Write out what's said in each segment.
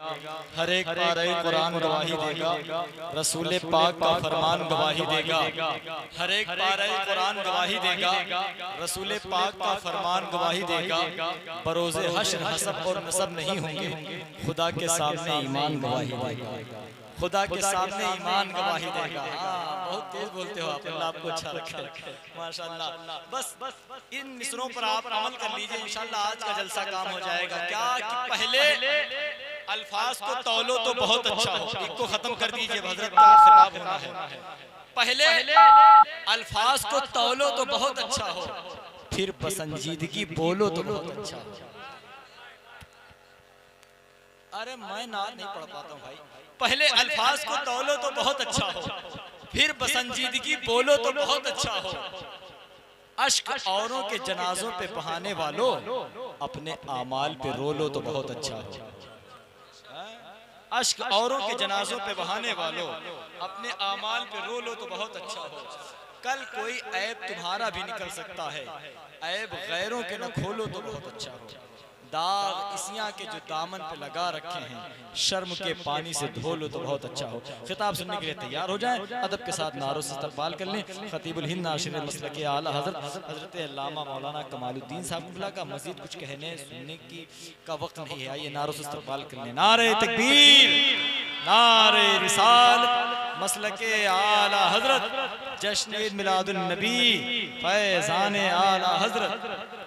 हर एक पारे कुरान गवाही देगा, रसूल पाक का फरमान गवाही देगा। हर एक पारे कुरान गवाही देगा, रसूल पाक का फरमान गवाही देगा। बरोज़े हश्र हसब और नसब नहीं होंगे, खुदा के सामने ईमान गवाही देगा। खुदा के सामने ईमान गवाही देगा। हाँ, बहुत तेज बोलते हो आप, अल्लाह आपको अच्छा रखे माशाल्लाह। बस इन मिसरों पर आप अमल कर लीजिए, इंशाल्लाह आज का जलसा काम हो जाएगा। क्या कि पहले अल्फाज को तौलो तो बहुत अच्छा हो, एक को खत्म कर दीजिए, हजरत का खिताब होना है। पहले अल्फाज को तौलो तो बहुत अच्छा हो, फिर बसंजीदगी बोलो तो बहुत अच्छा हो। अरे मैं ना नहीं पढ़ पाता हूँ भाई। पहले अल्फाज को तौलो तो बहुत अच्छा हो, फिर बसंजीदगी बोलो तो बहुत अच्छा हो। अश्क औरों के जनाजों पे बहाने वालों, अपने आमाल पे रो लो तो बहुत अच्छा हो। अश्क औरों के जनाजों पे बहाने वालों, अपने आमाल पे रो लो तो बहुत अच्छा हो। कल कोई ऐब तुम्हारा भी निकल सकता है, ऐब गैरों के न खोलो तो बहुत अच्छा हो। दाग इसियां के जो दामन पे लगा रखे हैं, शर्म के पानी से धो लो तो बहुत अच्छा हो। खिताब सुनने के लिए तैयार हो जाएं, अदब के साथ नारों से इस्तकबाल कर लें। खतीबुल हिंद नाशिर मसलक आला हजरत अल्लामा मौलाना कमालुद्दीन साहब बुला का मजीद कुछ कहने सुनने की का वक्त नहीं है। आइए नारों से इस्तकबाल कर लें। नारे तकबीर, नारे रिसालत, मसलके आला हजरत, जश्न मिलादुन नबी, फैज़ान आला हजरत।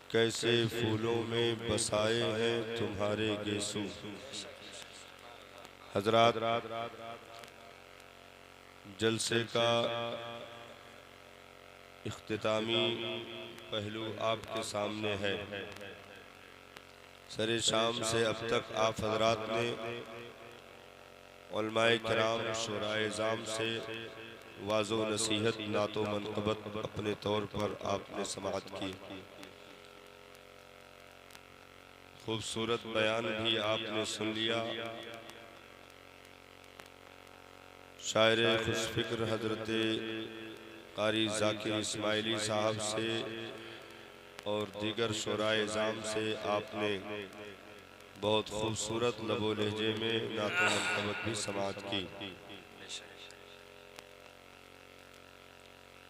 कैसे फूलों में बसाए हैं तुम्हारे गेसू। हजरात, जलसे का इख्तितामी पहलू आपके सामने है। सरे शाम से अब तक आप हजरात ने उलमाए किराम शुराए इज़ाम से वाज़ो नसीहत नातो मनक़बत अपने तौर पर आपने समाअत की। खूबसूरत बयान भी आपने सुन लिया। शायर खुशफिक्र हजरत कारी ज़ाकिर इस्माइली साहब से और दीगर शुराए इज़ाम से आपने बहुत खूबसूरत लबो लहजे में नातो मनक़बत भी समाअत की।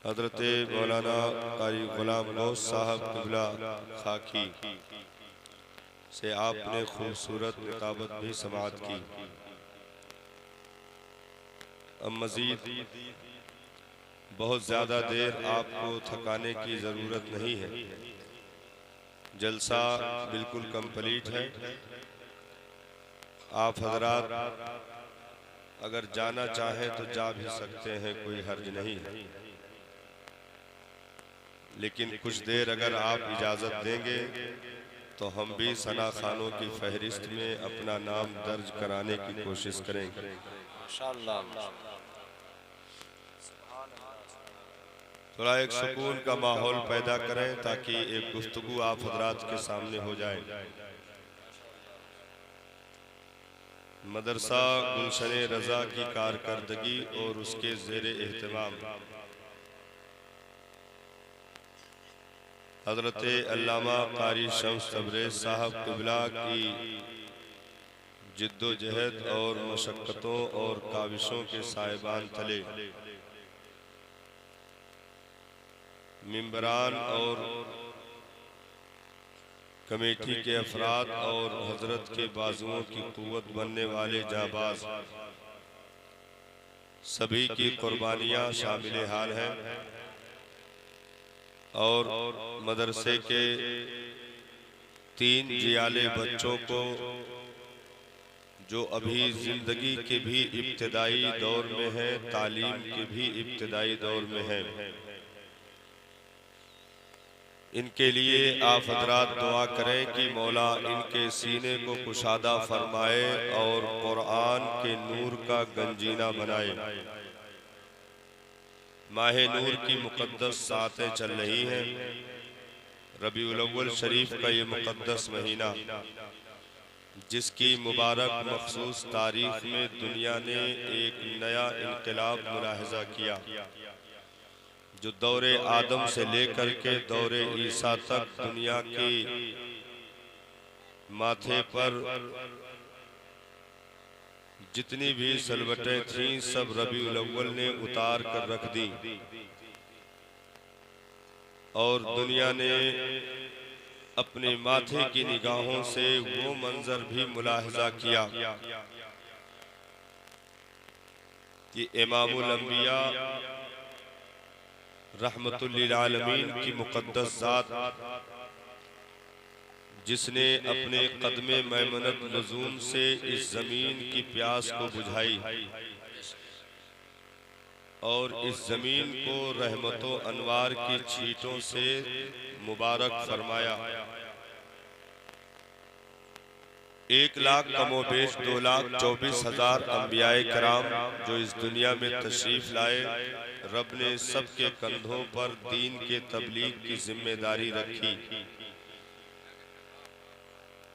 हजरत मौलाना कारी गुलाम गौस साहब क़िबला खाकी से आपने खूबसूरत निताबत भी समाअत की। अब मज़ीद बहुत ज़्यादा देर आपको थकाने की ज़रूरत नहीं है। जलसा बिल्कुल कंप्लीट है। आप हजरात अगर जाना चाहें तो जा भी सकते हैं, कोई हर्ज नहीं है। लेकिन कुछ देर अगर आप इजाज़त देंगे तो हम भी सना खानों की फहरिस्त में अपना नाम दर्ज कराने की कोशिश करेंगे। थोड़ा एक सुकून का माहौल पैदा करें ताकि एक गुफ्तगू आप हजरात के सामने हो जाए। मदरसा गुलशन रज़ा की कारकर्दगी और उसके ज़ेरे एहतमाम हजरत अल्लामा कारी शम्स तबरेज़ साहब क़िबला की जिद्दोजहद और मशक्क़तों और काविशों के साहिबान तले मिंबरान और कमेटी के अफराद और हजरत के बाजुओं की क़ुव्वत बनने वाले जाबाज सभी की कुर्बानियाँ शामिल हाल हैं। और मदरसे के 3 जियाले बच्चों को जो अभी ज़िंदगी के भी इब्तिदाई दौर में हैं, तालीम के भी इब्तिदाई दौर में हैं, इनके लिए आप हजरात दुआ करें कि मौला इनके सीने को कुशादा फरमाए और कुरान के नूर का गंजीना बनाए। माह नूर की मुक़द्दस सातें चल रही हैं। रबीउल अव्वल शरीफ का ये मुक़द्दस महीना जिसकी मुबारक मखसूस तारीख में दुनिया ने एक नया इनकलाब मुलाहिज़ा किया, जो दौरे आदम से लेकर के दौरे ईसा तक दुनिया की माथे पर जितनी भी सलवटें थीं सब रबीउल अव्वल ने उतार कर रख दी और दुनिया ने अपने माथे की निगाहों से वो मंजर भी मुलाहजा किया कि इमामुल अंबिया रहमतुल लिल आलमीन की मुक़द्दस ज़ात जिसने अपने कदमे मैमनत नज़ूम से इस ज़मीन की प्यास को बुझाई और इस ज़मीन को रहमतो अनवार की छींटों से मुबारक फरमाया। 1,00,000 कमोबेश 2,24,000 अंबियाए कराम जो इस दुनिया में तशरीफ लाए, रब ने सबके कंधों पर दीन के तबलीग की जिम्मेदारी रखी।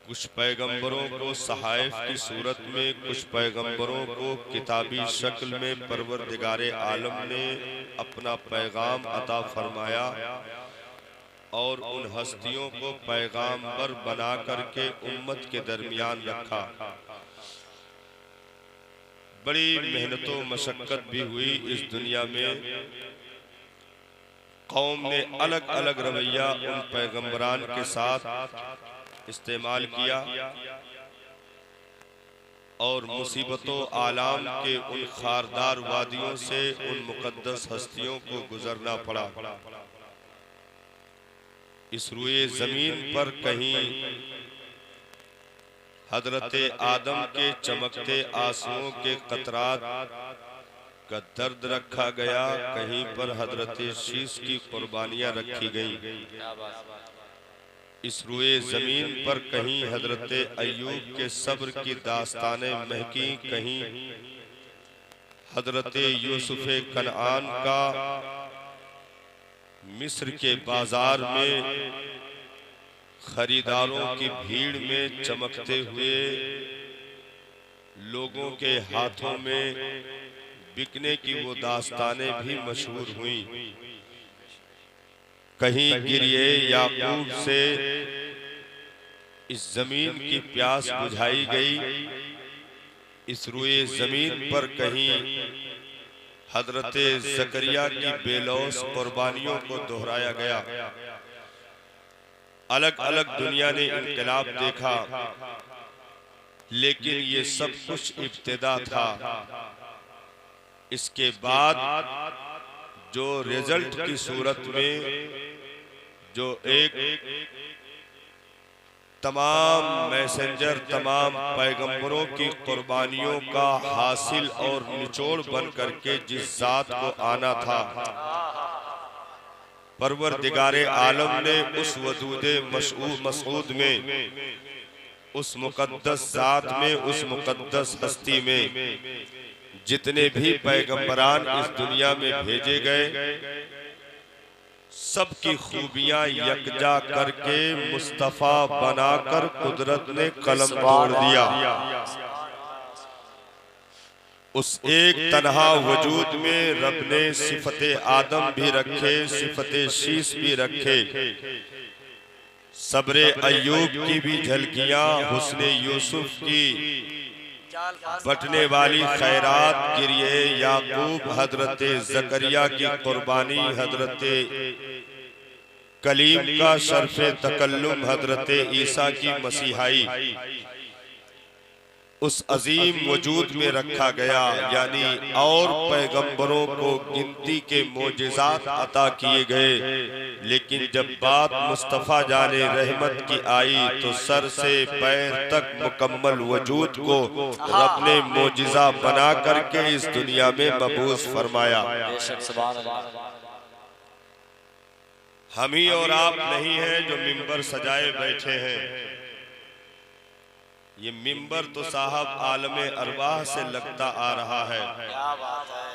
कुछ पैगंबरों को सहाइफ की सूरत में, कुछ पैगंबरों को किताबी शक्ल में परवरदिगारे आलम ने अपना पैगाम अता फरमाया और उन हस्तियों को पैगाम्बर बना करके उम्मत के दरमियान रखा। बड़ी मेहनतों मशक्कत भी हुई इस दुनिया में। कौम ने अलग अलग रवैया उन पैगंबरान के साथ इस्तेमाल किया और मुसीबतों आलाम के उन खारदार वादियों से उन मुकद्दस हस्तियों को गुजरना पड़ा। इस रुए जमीन पर कहीं हजरते आदम के चमकते आंसुओं के कतरात का दर्द रखा गया, कहीं पर हजरते शीश की कुर्बानियां रखी गईं। इस रुए जमीन पर कहीं हजरत अय्यूब के सब्र की दास्तानें महकी, कहीं हजरत यूसुफ कनान का मिस्र के बाजार में खरीदारों की भीड़ में चमकते हुए लोगों के हाथों में बिकने की वो दास्तानें भी मशहूर हुईं। कहीं गिरिए याकूब से इस जमीन की प्यास बुझाई गई। इस रुए जमीन पर कहीं हजरत ज़करिया की बेलौस कुर्बानियों को दोहराया गया। अलग अलग दुनिया ने इनकलाब देखा, लेकिन ये सब कुछ इब्तिदा था। इसके बाद जो रिजल्ट की सूरत में जो एक तमाम मैसेंजर, तमाम पैगंबरों की कुर्बानियों का हासिल और निचोड़ बन करके जिस जात को आना था, परवरदिगारे आलम ने उस वजूदे मसऊद में, उस मुकद्दस जात में, उस मुकद्दस हस्ती में जितने भी पैगंबरान इस दुनिया में भेजे गए, सबकी खूबियां यकजा करके मुस्तफा बनाकर कुदरत ने कलम तोड़ दिया। उस एक तन्हा वजूद में रब ने सिफते आदम भी रखे, सिफते शीश भी रखे, सब्रे अय्यूब की भी झलकियां, हुस्ने यूसुफ की बटने वाली खैरात, गिरिए याकूब, हजरत ज़करिया की कुर्बानी, हजरत कलीम का शर्फे तकल्लुम, हजरत ईसा की मसीहाई उस अजीम वजूद में रखा गया। यानी और पैगंबरों को गिनती के मोजिज़ात अता किए गए, लेकिन जब बात मुस्तफ़ा जाने रहमत की आई तो सर से पैर तक मुकम्मल वजूद को रब ने मोजिज़ा बना करके इस दुनिया में मबूस फरमाया। हम ही और आप नहीं हैं जो मिंबर सजाए बैठे हैं। ये मिंबर तो साहब आलमे अरवाह से लगता आ रहा है। क्या बात है।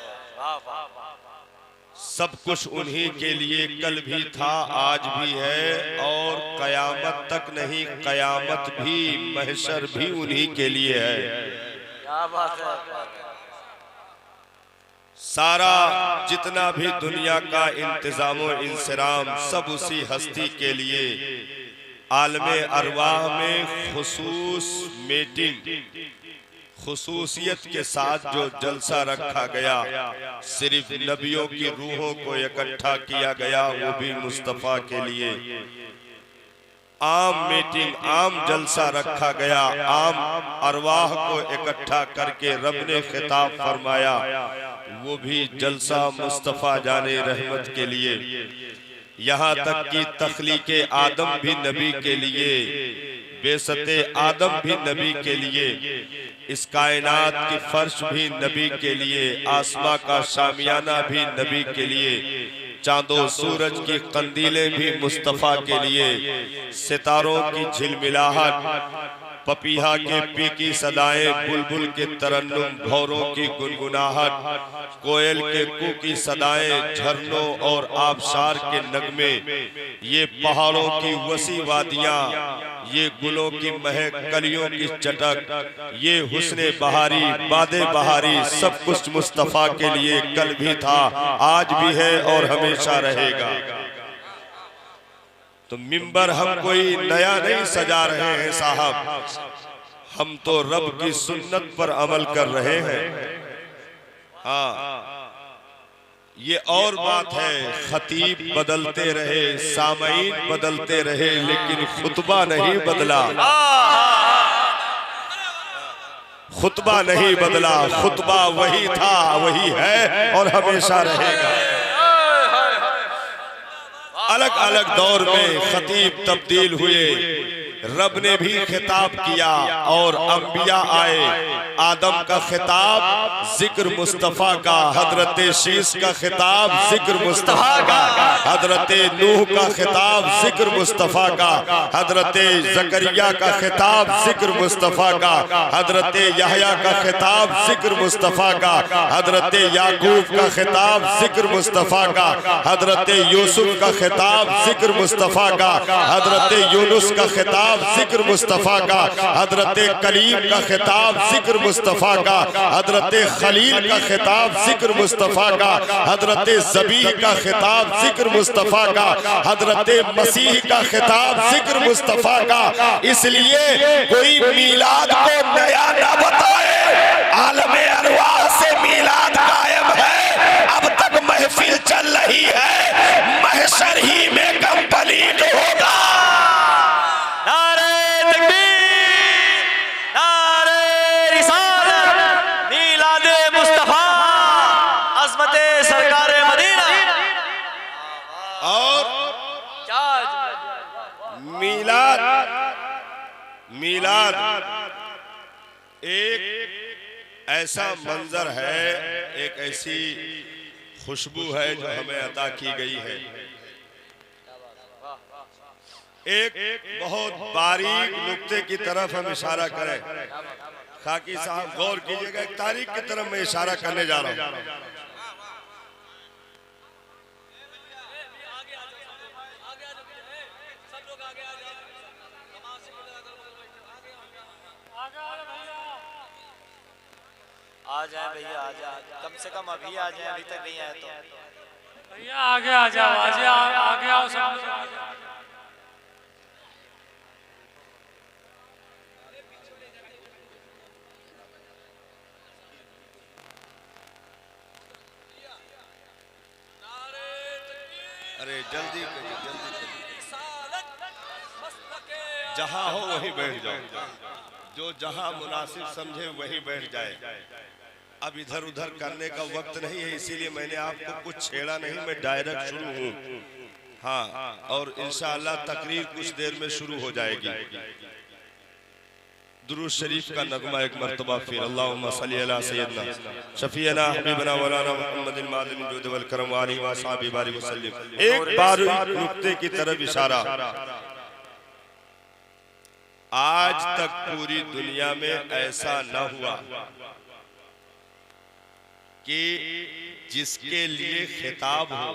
सब कुछ उन्हीं के लिए कल भी था, आज भी है और कयामत तक नहीं, कयामत भी, महशर भी उन्हीं के लिए है। क्या बात है। सारा जितना भी दुनिया का इंतजाम और इंसराम सब उसी हस्ती के लिए, आलमे अरवाह में खुसूस मीटिंग, खुसूसियत के साथ जो जलसा रखा गया, सिर्फ नबियों की रूहों को इकट्ठा किया गया, वो भी मुस्तफ़ा के लिए। आम मीटिंग, आम जलसा रखा गया, आम अरवाह को इकट्ठा करके रब ने खिताब फरमाया, वो भी जलसा मुस्तफ़ा जाने रहमत के लिए। यहाँ तक कि तख्लीके आदम भी नबी के लिए, बेसते आदम भी नबी के लिए, इस कायनात की फर्श भी नबी के लिए, आसमां का शामियाना भी नबी के लिए, चांदो सूरज की कंदीलें भी मुस्तफ़ा के लिए, सितारों की झिलमिलाहट, पपीहा के पी की सदाएं, बुलबुल के तरन्नुम, भौरों की गुनगुनाहट, कोयल के कू की सदाएं, झरनों और आबशार के नगमे, ये पहाड़ों की वसी वादियां, ये गुलों की महक, कलियों की चटक, ये हुस्ने बहारी, बादे बहारी, सब कुछ मुस्तफ़ा के लिए कल भी था, आज भी है और हमेशा रहेगा। तो मिंबर हम कोई नया नहीं सजा रहे हैं साहब, हम तो रब की सुन्नत पर अमल कर रहे हैं। हाँ, ये और बात है, खतीब बदलते रहे, सामईन बदलते रहे, लेकिन खुतबा नहीं बदला, खुतबा नहीं बदला, खुतबा वही था, वही है और हमेशा रहेगा। अलग अलग दौर में खतीब तब्दील हुए, रब ने भी खिताब किया और अंबिया आए। आदम का खिताब जिक्र मुस्तफ़ा का, हजरत शीस का खिताब जिक्र मुस्तफ़ा का, हजरत नूह का खिताब जिक्र मुस्तफ़ा का, हजरत ज़करिया का खिताब जिक्र मुस्तफ़ा का, हजरत यहया का खिताब जिक्र मुस्तफ़ा का, हजरत याकूब का खिताब जिक्र मुस्तफ़ा का, हजरत यूसुफ का खिताब जिक्र मुस्तफ़ा का, हजरत यूनुस का खिताब जिक्र मुस्तफ़ा का, हजरत कलीम का खिताब जिक्र मुस्तफ़ा का, हजरत खलील का खिताब जिक्र मुस्तफ़ा का, हजरत ज़बीह का खिताब जिक्र मुस्तफ़ा का, हजरत मसीह का खिताब जिक्र मुस्तफ़ा का। इसलिए कोई मीलाद को नया न बताए, आलमे अरवाह से मीलाद कायम है, अब तक महफिल चल रही है, महशर ही में कंप्लीट होगा। मीलाद, मीलाद एक ऐसा मंजर है, एक ऐसी खुशबू है जो हमें अता की गई है। एक बहुत बारीक नुक्ते की तरफ हम इशारा करें, खाकी साहब गौर कीजिएगा, एक तारीख की तरफ मैं इशारा करने जा रहा हूँ। आ जाए भैया, आ जाए, कम से कम अभी आ जाए, अभी तक नहीं आए तो भैया आगे आ जाओ, आगे आओ सब। अरे जल्दी करिए, जल्दी करिए, जहां हो वहीं बैठ जाओ, जो जहां मुनासिब समझे वहीं बैठ जाए। अब इधर उधर करने का वक्त नहीं है, इसीलिए मैंने आपको कुछ छेड़ा नहीं, मैं डायरेक्ट शुरू हूँ। हाँ, और इंशाअल्लाह तकरीर कुछ देर में शुरू हो जाएगी। दुरूद शरीफ का नगमा एक मर्तबा फिर, अल्लाहुम्मा सल्ली अला सय्यदना शफीअना हबीबना मौलाना मुहम्मदिन मादिन जुद वल करम व आलिहि व असहाबी बारिक वसल्लम। एक बार नुक्ते की तरफ इशारा। आज तक पूरी दुनिया में ऐसा न हुआ कि जिसके लिए खिताब हो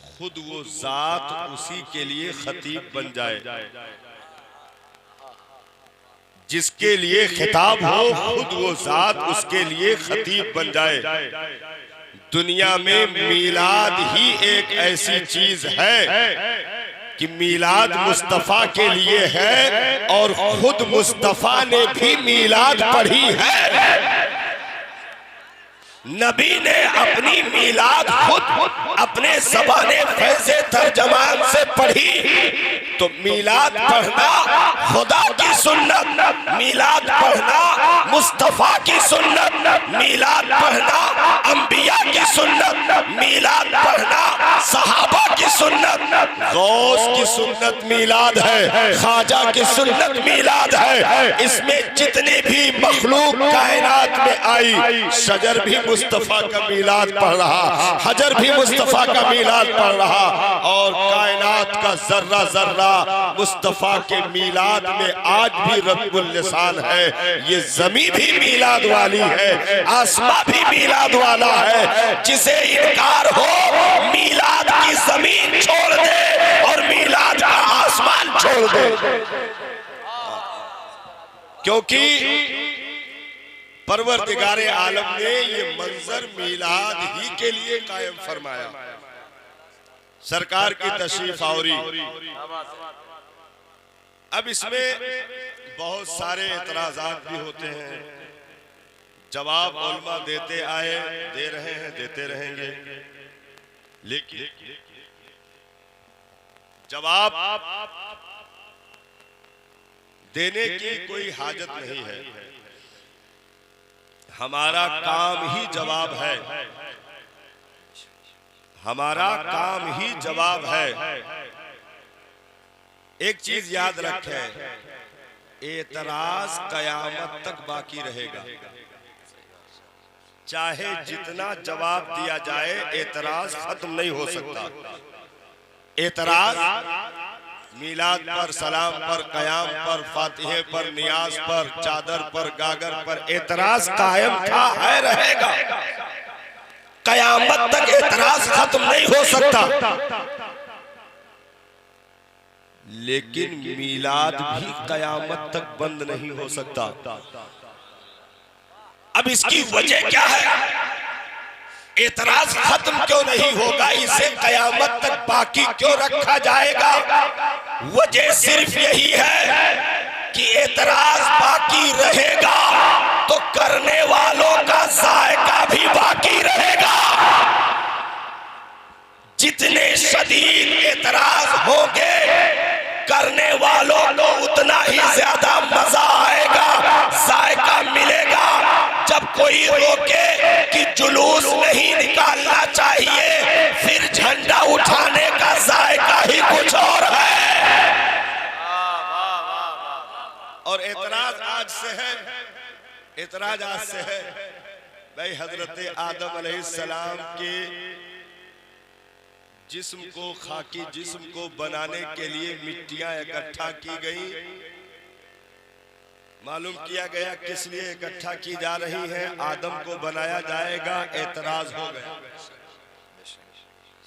खुद वो जात उसी के लिए खतीब बन जाए। जिसके लिए खिताब हो खुद वो जात उसके लिए खतीब बन जाए। दुनिया में मीलाद ही एक ऐसी चीज है कि मीलाद मुस्तफ़ा के लिए है और खुद मुस्तफ़ा ने भी मीलाद पढ़ी है। नबी ने अपनी मीलाद खुद अपने ज़बाने फैज़े तर्जमान से पढ़ी। तो मीलाद पढ़ना खुदा की सुन्नत, मीलाद पढ़ना मुस्तफ़ा की सुन्नत, मीलाद पढ़ना अंबिया की सुन्नत, मीलाद पढ़ना सहाबा की सुन्नत, गौस की सुन्नत मीलाद है, ख्वाजा की सुन्नत मीलाद है। इसमें जितनी भी मखलूक कायनात में आई, शजर भी मुस्तफ़ा का मीलाद पढ़ रहा, हजर भी मुस्तफ़ा का मीलाद पढ़ रहा, और कायनात का जर्रा जर्रा मुस्तफ़ा के मीलाद में आज भी रब्बुल लिसान है। ये ज़मीन भी मीलाद वाली है, आसमां भी मीलाद वाला है। जिसे इनकार हो मीलाद की ज़मीन छोड़ दे और मीलाद का आसमान छोड़ दे, क्योंकि परवरदिगारे आलम ने ये मंजर मीलाद ही के लिए कायम फरमाया। सरकार की तशरीफ आवरी, अब इसमें बहुत सारे एतराज़ात भी होते हैं। जवाब उलमा देते आए, दे रहे हैं, देते रहेंगे, लेकिन जवाब देने की कोई हाजत नहीं है। हमारा काम ही जवाब है, हमारा काम ही जवाब है। एक चीज याद रखें, एतराज कयामत तक बाकी रहेगा। चाहे जितना जवाब दिया जाए, एतराज खत्म नहीं हो सकता। एतराज मीलाद पर, सलाम पर, कयाम पर, फातिहे पर, नियाज पर, चादर पर, गागर पर एतराज कायम था, है, रहेगा। कयामत तक एतराज खत्म नहीं हो सकता। लेकिन मीलाद भी कयामत तक बंद नहीं हो सकता। अब इसकी वजह क्या है? एतराज खत्म क्यों नहीं होगा? इसे कयामत तक बाकी क्यों रखा जाएगा? वजह सिर्फ यही है कि एतराज बाकी रहेगा तो करने वालों का जायका भी बाकी रहेगा। जितने शदीद एतराज होंगे, करने वालों को उतना ही ज्यादा मजा आएगा, जायका मिलेगा। जब कोई रोके कि जुलूस नहीं निकालना चाहिए, फिर झंडा उठाने का जायका ही कुछ और है। और एतराज आज से है, एतराज आज से है। भाई हजरत आदम अलैहिस्सलाम के जिस्म को, खाकी जिस्म को बनाने के लिए मिट्टियां इकट्ठा की गई। मालूम किया गया किस लिए इकट्ठा की जा रही है? आदम को बनाया जाएगा। एतराज हो गया।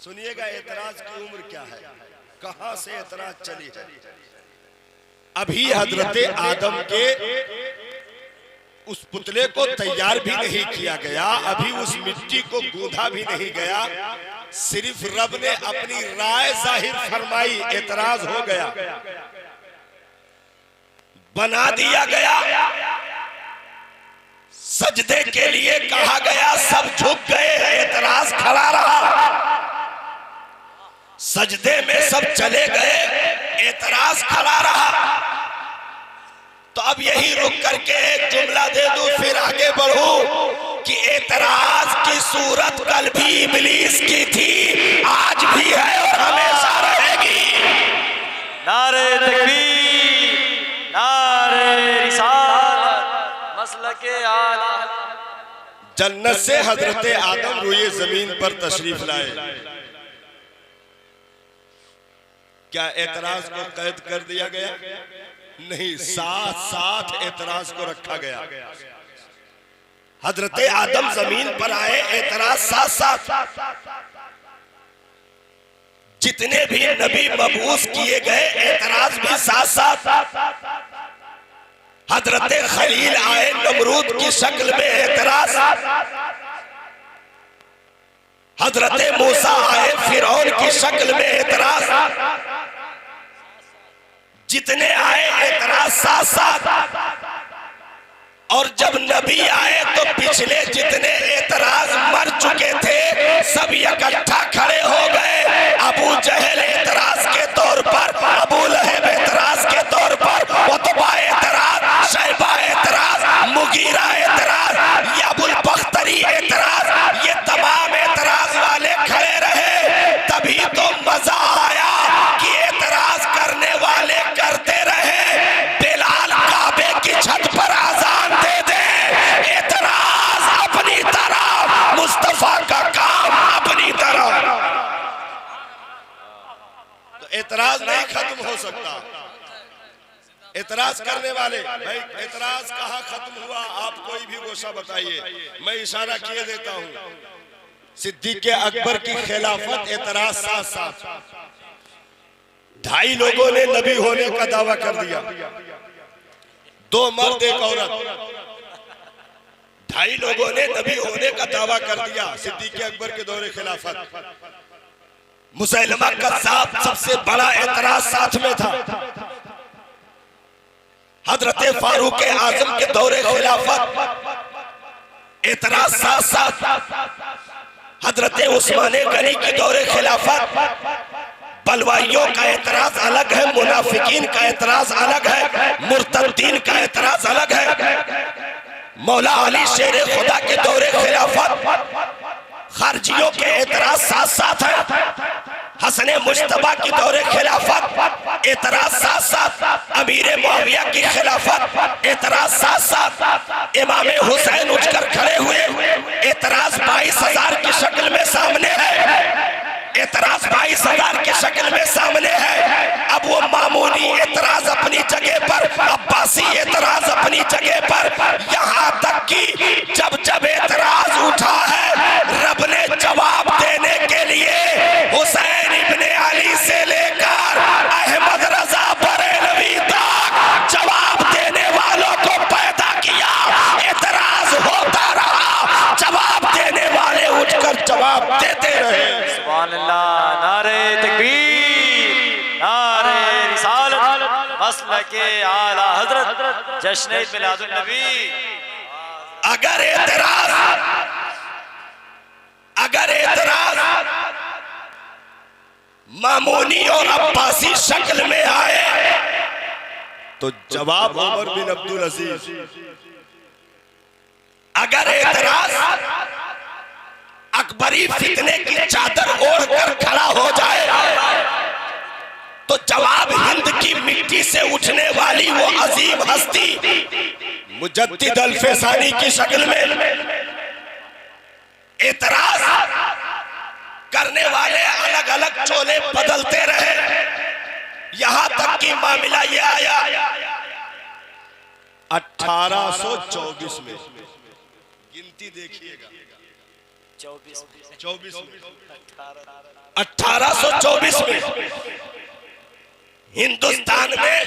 सुनिएगा एतराज की उम्र क्या है, कहां से एतराज चली है। अभी हजरत आदम के उस पुतले को तैयार भी नहीं किया गया, अभी उस मिट्टी को गूंधा भी नहीं गया, सिर्फ रब ने अपनी राय जाहिर फरमाई, एतराज हो गया, बना दिया गया। सजदे के लिए कहा गया, सब झुक गए, एतराज खड़ा रहा। सजदे में सब चले गए, एतराज खड़ा रहा। तो अब यही रुक करके एक जुमला दे दूं, फिर आगे बढ़ूं कि एतराज की सूरत कल भी इब्लीस की थी, आज भी है और हमेशा रहेगी। नारे तकबीर, नारे रिसालत, मसलके आला। जन्नत से हजरत आदम रुए जमीन पर तशरीफ लाए। क्या एतराज को कैद कर दिया गया? नहीं, साथ साथ एतराज को रखा गया। हजरत आदम जमीन पर आए, एतराज साथ साथ। जितने भी नबी मबूस किए गए, एतराज भी साथ साथ। हजरत खलील आए नमरूद की शक्ल में, एतराज। हजरत मूसा आए फिरौन की शक्ल में, एतराज। जितने आए एतराज साथ साथ, और जब नबी आए तो पिछले जितने एतराज मर चुके थे सब इकट्ठा खड़े हो गए। अबू जहल एतराज के तौर पर, अबू लहब एतराज के तौर पर, उतबा एतराज, शैबा एतराज, मुगीरा एतराज, अबुल बख्तरी एतराज, ये तमाम एतराज वाले खड़े रहे। तभी तो मजा आया कि एतराज करने वाले करते रहे। बिलाल काबे की छत पर आजान दे दे, एतराज अपनी तरफ, मुस्तफा का काम अपनी तरफ। तो एतराज नहीं खत्म हो सकता। एतराज करने वाले, भाई एतराज कहाँ खत्म हुआ, आप कोई भी गोशा बताइए, मैं इशारा किए देता हूँ। सिद्दीक़ अकबर की खिलाफत एतराज साथ साथ, 2.5 लोगों ने नबी होने का दावा कर दिया, 2 मर्द 1 औरत, 2.5 लोगों ने नबी होने का दावा कर दिया सिद्दीक़ अकबर के दौरे खिलाफत। मुसैलमा कज़्ज़ाब सबसे बड़ा एतराज साथ में था। हजरत फारूक आजम के दौरे खिलाफत एतराज साथ साथ, हजरत उस्मान गनी के दौरे खिलाफत बलवाइयों का एतराज अलग है, मुनाफिकीन का एतराज अलग है, मुर्तद्दीन का एतराज अलग है। मौला अली शेर खुदा के दौरे खिलाफत खारजियों के एतराज साथ साथ है। हसने मुश्तबा की दौरे खिलाफत एतराज साथ साथ, अमीर मुआविया की खिलाफत एतराज साथ साथ, इमाम हुसैन उठकर खड़े हुए, एतराज 22,000 की शक्ल में सामने है। एतराज 22,000 की शक्ल में सामने है। अब वो मामूली एतराज अपनी जगह पर, अब्बासी एतराज अपनी जगह पर, यहाँ तक कि जब एतराज उठा है रब ने जवाब देने के लिए हुसैन इब्ने अली से लेकर अहमद रजा बरेलवी तक जवाब देने वालों को पैदा किया। एतराज होता रहा, जवाब देने वाले उठकर जवाब देते रहे। सुभान अल्लाह, नारे तकबीर, नारे रिसालत, मसलके आला हजरत, जश्न मिलादुन नबी। अगर एतराज मामूनी और अब्बासी शक्ल में आए तो जवाब उमर बिन अब्दुल अजीज। अगर एतराज अकबरी फितने की चादर ओढ़कर खड़ा हो जाए तो जवाब हिंद की मिट्टी से उठने वाली वो अजीम हस्ती मुजद्दिद अल-फैसानी की शक्ल में। एतराज करने वाले अलग अलग चोले बदलते रहे, यहां तक कि मामला ये आया 1824 में, गिनती देखिएगा 1824 में हिंदुस्तान में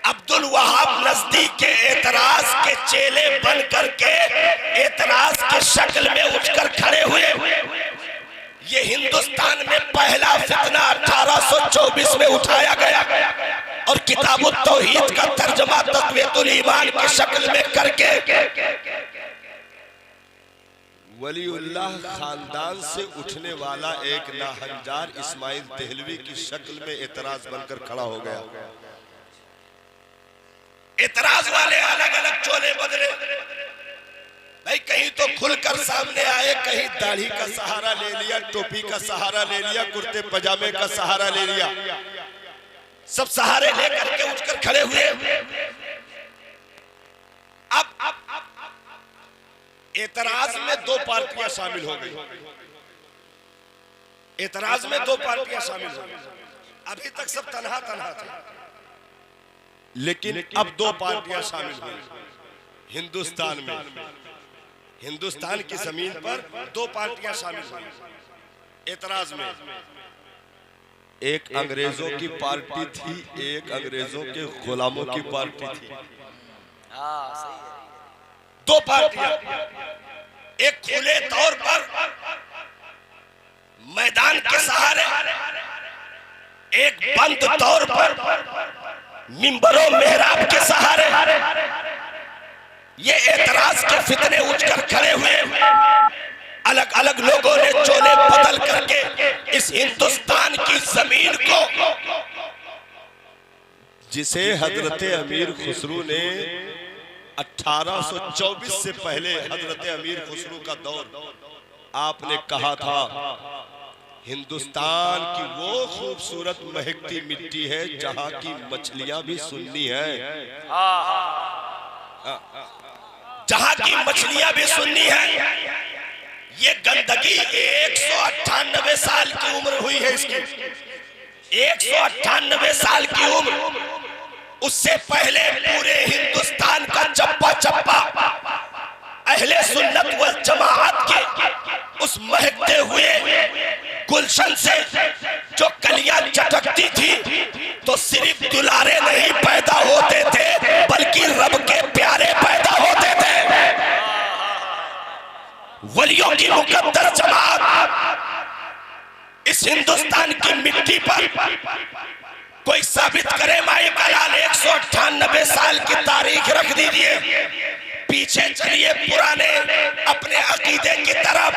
अब्दुल वहाब नजदीक के एतराज के चेले बन करके एतराज की शक्ल में उठकर खड़े हुए। ये हिंदुस्तान में पहला फितना 1824 में उठाया गया और किताबुत तौहीद का तर्जुमा तक़वियतुल ईमान की शक्ल में करके वलीउल्लाह खानदान से उठने वाला एक नाहंजार इस्माइल देहलवी की शक्ल में एतराज बनकर खड़ा हो गया। एतराज वाले अलग अलग चोले बदले, भाई कहीं तो खुलकर सामने आए, कहीं दाढ़ी का सहारा ले लिया, टोपी का सहारा ले लिया, कुर्ते पजामे का सहारा ले लिया, सब सहारे लेकर के उठकर खड़े हुए। अब एतराज में 2 पार्टियां शामिल हो गई। एतराज में 2 पार्टियां शामिल हो गई। अभी तक सब तन्हा थे, लेकिन अब 2 पार्टियां शामिल हुई हिंदुस्तान में। हिंदुस्तान की जमीन पर 2 पार्टियां शामिल हुई एतराज में। एक अंग्रेजों की पार्टी थी, एक अंग्रेजों के गुलामों की पार्टी थी। 2 पार्टियां, एक खुले तौर पर मैदान के सहारे एक बंद तौर पर मिंबरों मेहराब के सहारे ये एतराज के फितने उठकर खड़े हुए। अलग अलग लोगों ने चोले बदल करके इस हिंदुस्तान की जमीन को, जिसे हजरत अमीर खुसरू ने 1824 से पहले, हजरत अमीर खुसरू का दौर, आपने कहा था हिंदुस्तान की वो खूबसूरत महकती मिट्टी है जहां की मछलियां भी सुन्नी है, जहां की मछलियां भी सुन्नी है। ये गंदगी 198 साल की उम्र हुई है इसकी, 198 साल की उम्र। उससे पहले पूरे हिंदुस्तान का चप्पा चप्पा अहले सुन्नत वल जमाअत के उस महकते हुए गुलशन से जो कलियां चटकती थी, तो सिर्फ दुलारे नहीं पैदा होते थे बल्कि रब के प्यारे पैदा होते थे। वलियों की मुकद्दस जमात इस हिंदुस्तान की मिट्टी पर कोई साबित करे। माई कलाल 198 साल की तारीख रख दीजिए, पीछे चलिए पुराने अपने अकीदे की तरफ,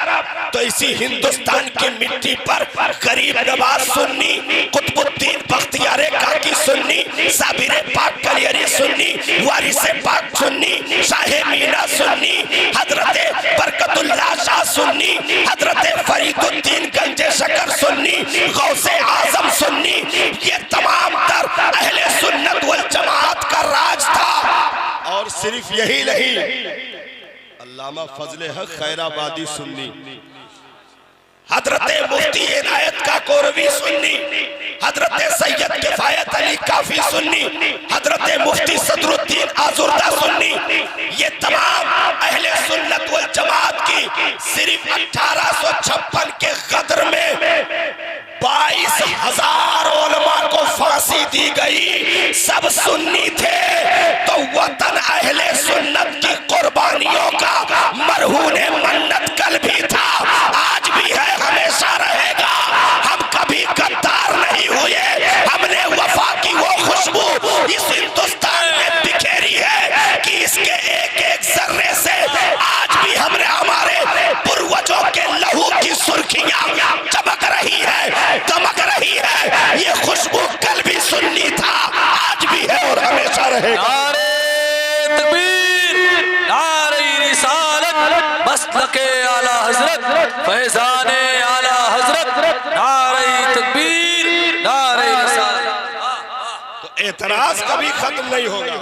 तो इसी हिंदुस्तान की मिट्टी पर गरीब नवाज सुन्नी, कुतुबुद्दीन बख्तियार काकी सुन्नी, साबिर पाक कलियरी सुन्नी, वारिस पाक सुन्नी, शाहे मीना सुन्नी, हजरत बरकतुल्लाह शाह सुन्नी, हजरत फरीदुद्दीन गंजे शकर सुन्नी, गौसे आजम सुन्नी, ये तमाम तर अहले सुन्नत वल जमात का राज था। और सिर्फ यही नहीं, अल्लामा फजले हक खैराबादी सुन्नी, हजरत मुफ्ती इनायत का कोरवी सुन्नी, हजरत सैयद किफायत अली काफी सुन्नी, हजरत मुफ्ती सदरुद्दीन आजुर्दा सुन्नी, ये तमाम अहले सुन्नत वल जमात की सिर्फ 1856 के गदर में 22,000 उलमा को फांसी दी गई। सब सुन्नी थे, तो वतन अहले सुन्नत की कुर्बानियों का मरहूने मन्नत कल भी था, आज भी है, हमेशा रहेगा। हम कभी गद्दार नहीं हुए, हमने वफा की वो खुशबू इस हिंदुस्तान में बिखेरी है कि इसके एक एक जर्रे से आज भी हमने हमारे पूर्वजों के लहू की सुर्खियां चमक रही है, दमक रही है। ये खुशबू कल भी सुन्नी था, आज भी है और हमेशा रहेगा। नारे तकबीर, नारे रिसालत, मसलके आला हजरत, फैजाने आला हजरत, नारे तकबीर, नारे रिसालत। तो एतराज कभी खत्म नहीं होगा,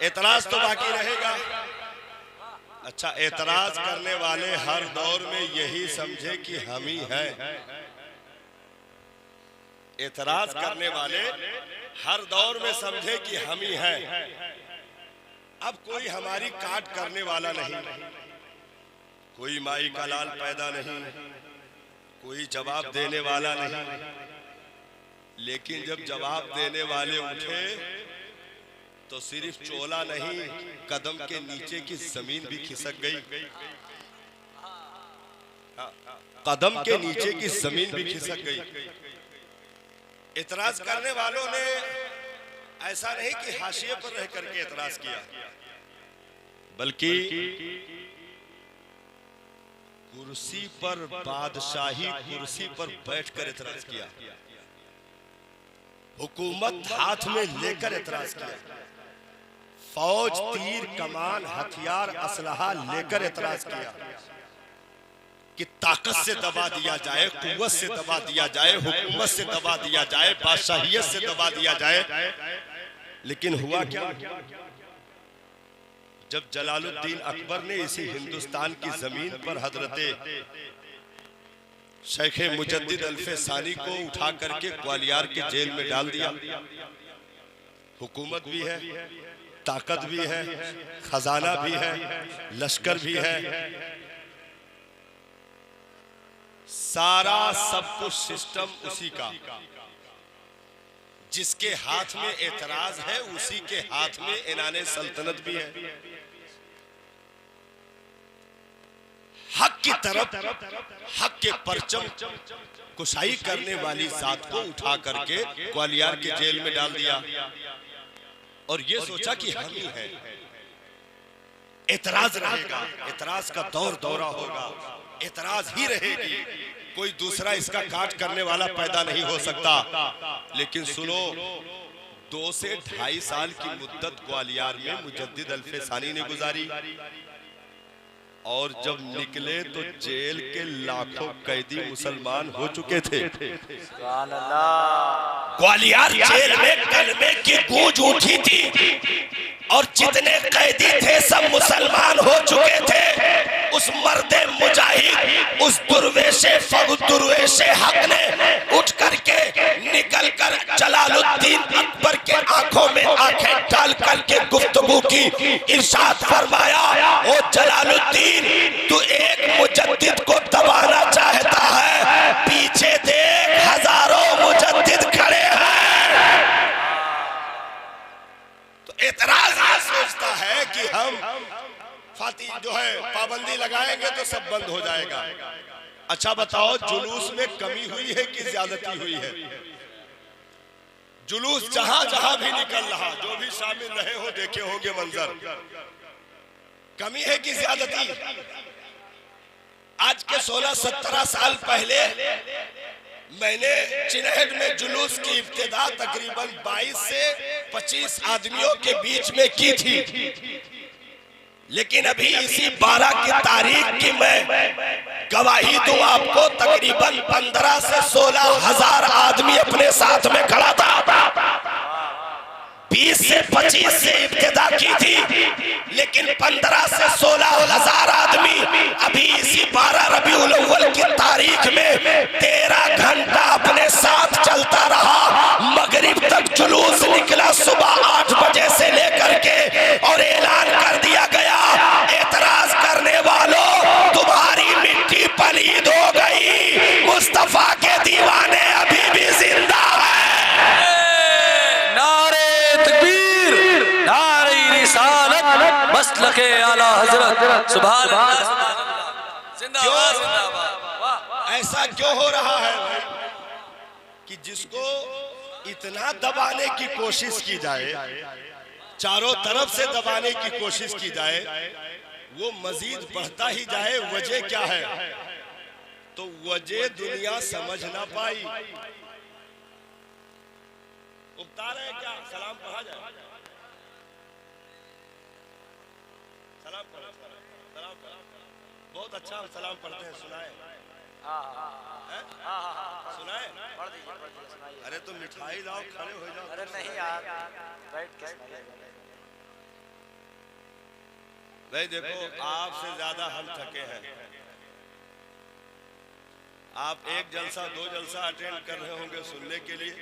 एतराज तो बाकी रहेगा। अच्छा, एतराज करने वाले हर दौर में यही समझे कि हम ही हैं। एतराज करने वाले हर दौर में समझे कि हम ही हैं। अब कोई हमारी काट करने वाला नहीं, कोई माई का लाल पैदा नहीं, कोई जवाब देने वाला नहीं। लेकिन जब जवाब देने वाले उठे तो सिर्फ चोला नहीं, कदम के नीचे की जमीन भी खिसक गई। कदम के नीचे की जमीन भी खिसक गई। इतराज करने वालों ने ऐसा नहीं कि हाशिए पर रह करके इतराज किया, बल्कि कुर्सी पर, बादशाही कुर्सी पर बैठकर इतराज किया, हुकूमत हाथ में लेकर इतराज किया, फौज, तीर, कमान, हथियार, असलहा लेकर इतराज किया कि ताकत से दबा दिया जाए, कुव्वत से दबा दिया जाए, हुकूमत से दबा दिया जाए, बादशाहियत से दबा दिया जाए। लेकिन हुआ क्या? जब जलालुद्दीन अकबर ने इसी हिंदुस्तान की जमीन पर हजरत शेख मुजद्दिद अल्फे सानी को उठा करके ग्वालियर के जेल में डाल दिया। हुकूमत भी है, ताकत भी है, खजाना भी है, लश्कर भी है, सारा सब कुछ सिस्टम उसी का। जिसके हाथ में एतराज है उसी के हाथ में इनाने सल्तनत भी है। हक की तरफ, हक के परचम कुशाई करने वाली जात को उठा करके ग्वालियर के जेल में डाल दिया और ये सोचा कि हम ही हैं। एतराज रहेगा, एतराज का दौर दौरा होगा, एतराज ही रहेगी, कोई दूसरा इसका काट करने वाला पैदा नहीं हो सकता। लेकिन सुनो, 2 से 2.5 साल की मुद्दत ग्वालियर में मुजद्दिद अल्फेसानी ने गुजारी और जब निकले तो जेल के लाखों कैदी मुसलमान हो चुके थे। ग्वालियर जेल में कलमे की गूंज उठी थी और जितने कैदी थे सब मुसलमान हो चुके थे। उस मर्दे मुजाहिद, उस दुर्वेशे हक ने उठ करके निकल कर जलालुद्दीन अकबर के आंखों में आंखें डाल करके गुफ्तगू की। इरशाद फरमाया, ओ जलालुद्दीन, तू एक मुजद्दिद को दबाना चाहता है, पीछे देख हजारों मुजद्दिद खड़े हैं। तो एतराज ये सोचता है कि हम फाती जो है पाबंदी लगाएंगे तो सब बंद हो जाएगा। अच्छा बताओ, जुलूस में कमी हुई है कि ज्यादती हुई है? जुलूस जहां जहां भी निकल रहा, जो भी शामिल रहे हो देखे होंगे मंजर, कमी है कि ज्यादती? आज के 16-17 साल पहले मैंने चिनहट में जुलूस की इब्तिदा तकरीबन 22 से 25 आदमियों के बीच में की थी। लेकिन अभी इसी 12 की तारीख की मैं गवाही दूं आपको, तकरीबन 15 से 16 हजार आदमी अपने साथ में खड़ा था। 20 से 25 से इब्तिदा की थी, लेकिन 15 से 16 हजार आदमी अभी इसी 12 रबीउल अव्वल की तारीख में 13 घंटा अपने साथ चलता रहा। मगरिब तक जुलूस निकला, सुबह 8 बजे से लेकर के, और ऐलान कर दिया गया, एतराज करने वालों, तुम्हारी मिट्टी पलीद हो गई, मुस्तफा के दीवाने अभी भी जिंदा है। नारे तकबीर, नारे रिसालत, मसलके आला हजरत, सुभान अल्लाह, जिंदाबाद जिंदाबाद। ऐसा क्यों हो रहा है कि जिसको इतना दबाने की कोशिश की जाए, चारों तरफ से दबाने की कोशिश की जाए, वो मजीद बढ़ता ही जाए? वजह क्या है? तो वजह दुनिया समझ ना पाई। उगता रहे क्या? सलाम पढ़ा जाए, सलाम पढ़ो, सलाम पढ़ो। बहुत अच्छा हम सलाम पढ़ते हैं, सुनाए? सुनाए? अरे तो मिठाई लाओ, खड़े हो जाओ। अरे नहीं यार, बैठ के नहीं, देखो आपसे ज्यादा हम थके हैं। आप एक जलसा 2 जलसा अटेंड कर रहे होंगे सुनने के लिए,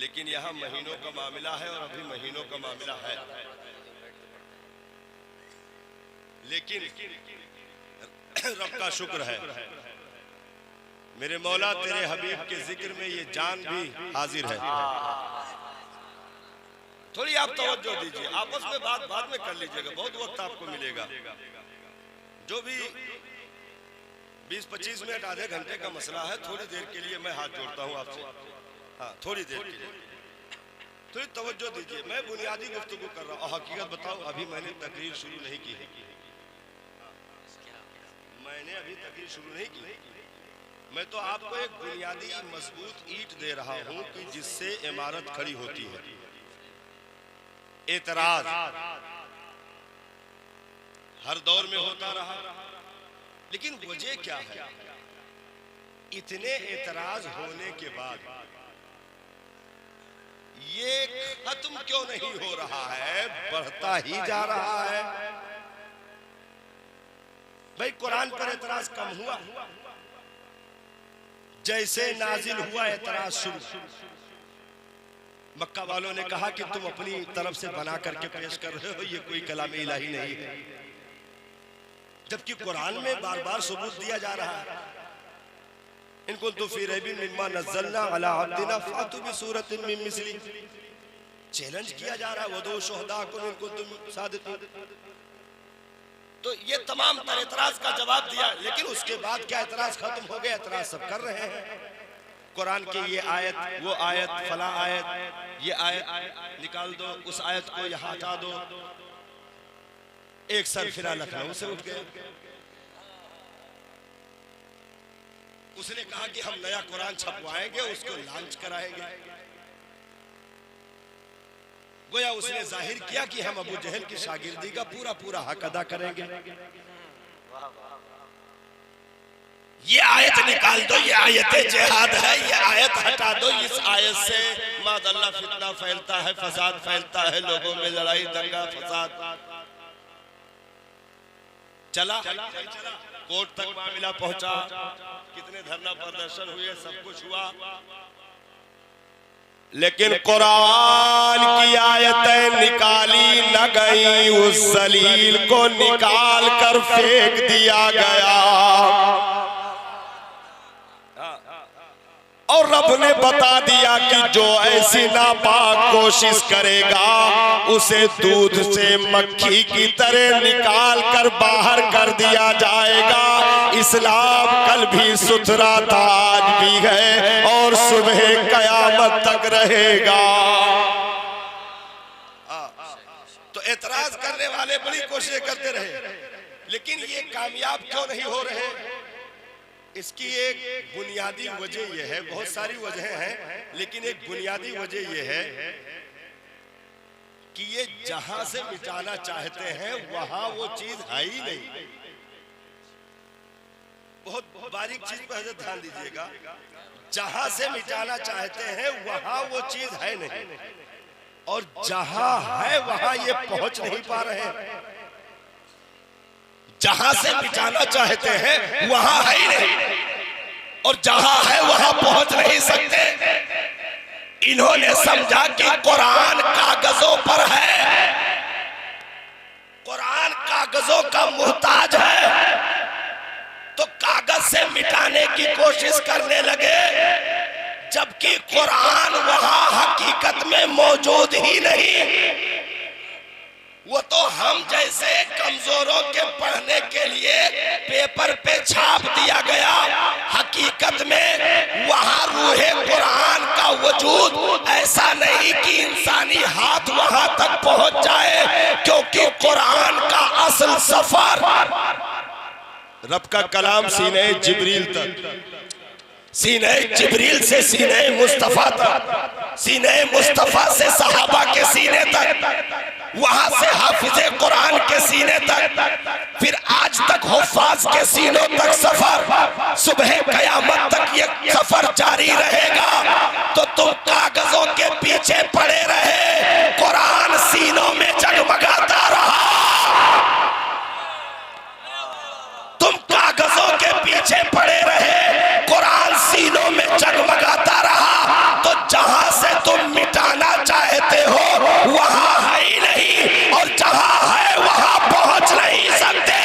लेकिन यहाँ महीनों का मामला है और अभी महीनों का मामला है। लेकिन रब का शुक्र है, मेरे मौला तेरे हबीब के जिक्र में ये जान भी हाजिर है। थोड़ी आप तवज्जो दीजिए, आपस में बात बाद में कर लीजिएगा, बहुत वक्त आपको मिलेगा। जो भी 20-25 मिनट आधे घंटे का मसला है, थोड़ी देर के लिए मैं हाथ जोड़ता हूँ आपसे। हाँ, थोड़ी देर के लिए थोड़ी तवज्जो दीजिए। मैं बुनियादी गुफ्तगू कर रहा हूँ। हकीकत बताऊँ, अभी मैंने तकरीर शुरू नहीं की है, मैंने अभी तकरीर शुरू नहीं की। मैं तो आपको एक बुनियादी मजबूत ईंट दे रहा हूँ कि जिससे इमारत खड़ी होती है। एतराज हर दौर में होता रहा, लेकिन वजह क्या है? इतने एतराज होने के बाद ये खत्म क्यों नहीं हो रहा है, बढ़ता ही जा रहा है? भाई, कुरान पर एतराज कम हुआ? जैसे नाजिल हुआ एतराज शुरू। मक्का वालों ने कहा कि तुम अपनी तरफ से बना करके पेश कर रहे हो, ये कोई कलाम इलाही नहीं है, जबकि कुरान में बार बार सबूत दिया जा रहा है। इनको तो फिर मिम्मा नज़्ज़लना अला अब्दिना फातु बिसूरतिन मिन मिस्ली, चैलेंज किया जा रहा है। वदू शुहदाकुम इन कुंतुम सादिकीन। तो ये तमाम तर एतराज का जवाब दिया, लेकिन उसके बाद क्या एतराज खत्म हो गया? एतराज सब कर रहे हैं। कुरान की ये आयत, वो आयत, फला आयत, ये आयत निकाल दो, उस आयत को यहाँ हटा दो। एक सरफिरा लखनऊ से उठ गया, उसने कहा कि हम नया कुरान छपवाएंगे, उसको लॉन्च कराएंगे। गोया उसने जाहिर किया कि हम अबू जहल की शागिर्दी का पूरा पूरा हक अदा करेंगे। ये आयत निकाल दो, ये आयत जिहाद है, ये आयत हटा दो, इस आयत से मादल्ला फितना फैलता है, फसाद फैलता है, लोगों में लड़ाई दंगा फसाद। चला कोर्ट तक मामला पहुंचा, कितने धरना प्रदर्शन हुए, सब कुछ हुआ, लेकिन कुरान की आयतें निकाली न गई, उस जलील को निकाल कर फेंक दिया गया। और रब ने बता दिया कि जो ऐसी नापाक कोशिश करेगा उसे दूध से मक्खी की तरह निकाल कर बाहर कर दिया जाएगा। इस्लाम कल भी सुथरा था, आज भी है और सुबह कयामत तक रहेगा। तो एतराज करने वाले बड़ी कोशिश करते रहे, लेकिन ये कामयाब क्यों नहीं हो रहे? इसकी एक बुनियादी वजह यह है, बहुत सारी वजहें हैं, लेकिन एक बुनियादी वजह यह है कि ये जहां से मिटाना चाहते हैं वहां वो चीज है ही नहीं। बहुत बारीक चीज पर हजरत ध्यान दीजिएगा, जहां से मिटाना चाहते हैं वहां वो चीज है नहीं, और जहां है वहां ये पहुंच नहीं पा रहे हैं। जहां से मिटाना चाहते हैं वहां है ही नहीं, और जहां है वहां पहुंच नहीं सकते। इन्होंने समझा कि कुरान कागजों पर है, कुरान कागजों का मुहताज है, तो कागज से मिटाने की कोशिश करने लगे, जबकि कुरान वहां हकीकत में मौजूद ही नहीं। वो तो हम जैसे कमजोरों के पढ़ने के लिए पेपर पे छाप दिया गया, हकीकत में वहां रूहे कुरान का वजूद ऐसा नहीं कि इंसानी हाथ वहां तक पहुंच जाए, क्योंकि कुरान का असल सफर रब का कलाम सीने जिब्रील तक, सीने जिब्रील से सीने मुस्तफा तक, सीने मुस्तफा से सहाबा के सीने तक, वहां से हाफिजे कुरान के सीने तक, फिर आज तक हुफ्फाज के सीनों तक सफर, सुबह कयामत तक ये सफर जारी रहेगा। तो तुम कागजों के पीछे पड़े रहे, कुरान सीनों में जगमगाता रहा। तुम कागजों के पीछे पड़े रहे, कुरान सीनों में जगमगाता रहा, तो जहां से तुम मिटाना चाहते हो वहां है ही नहीं, और जहां है वहां पहुंच नहीं सकते।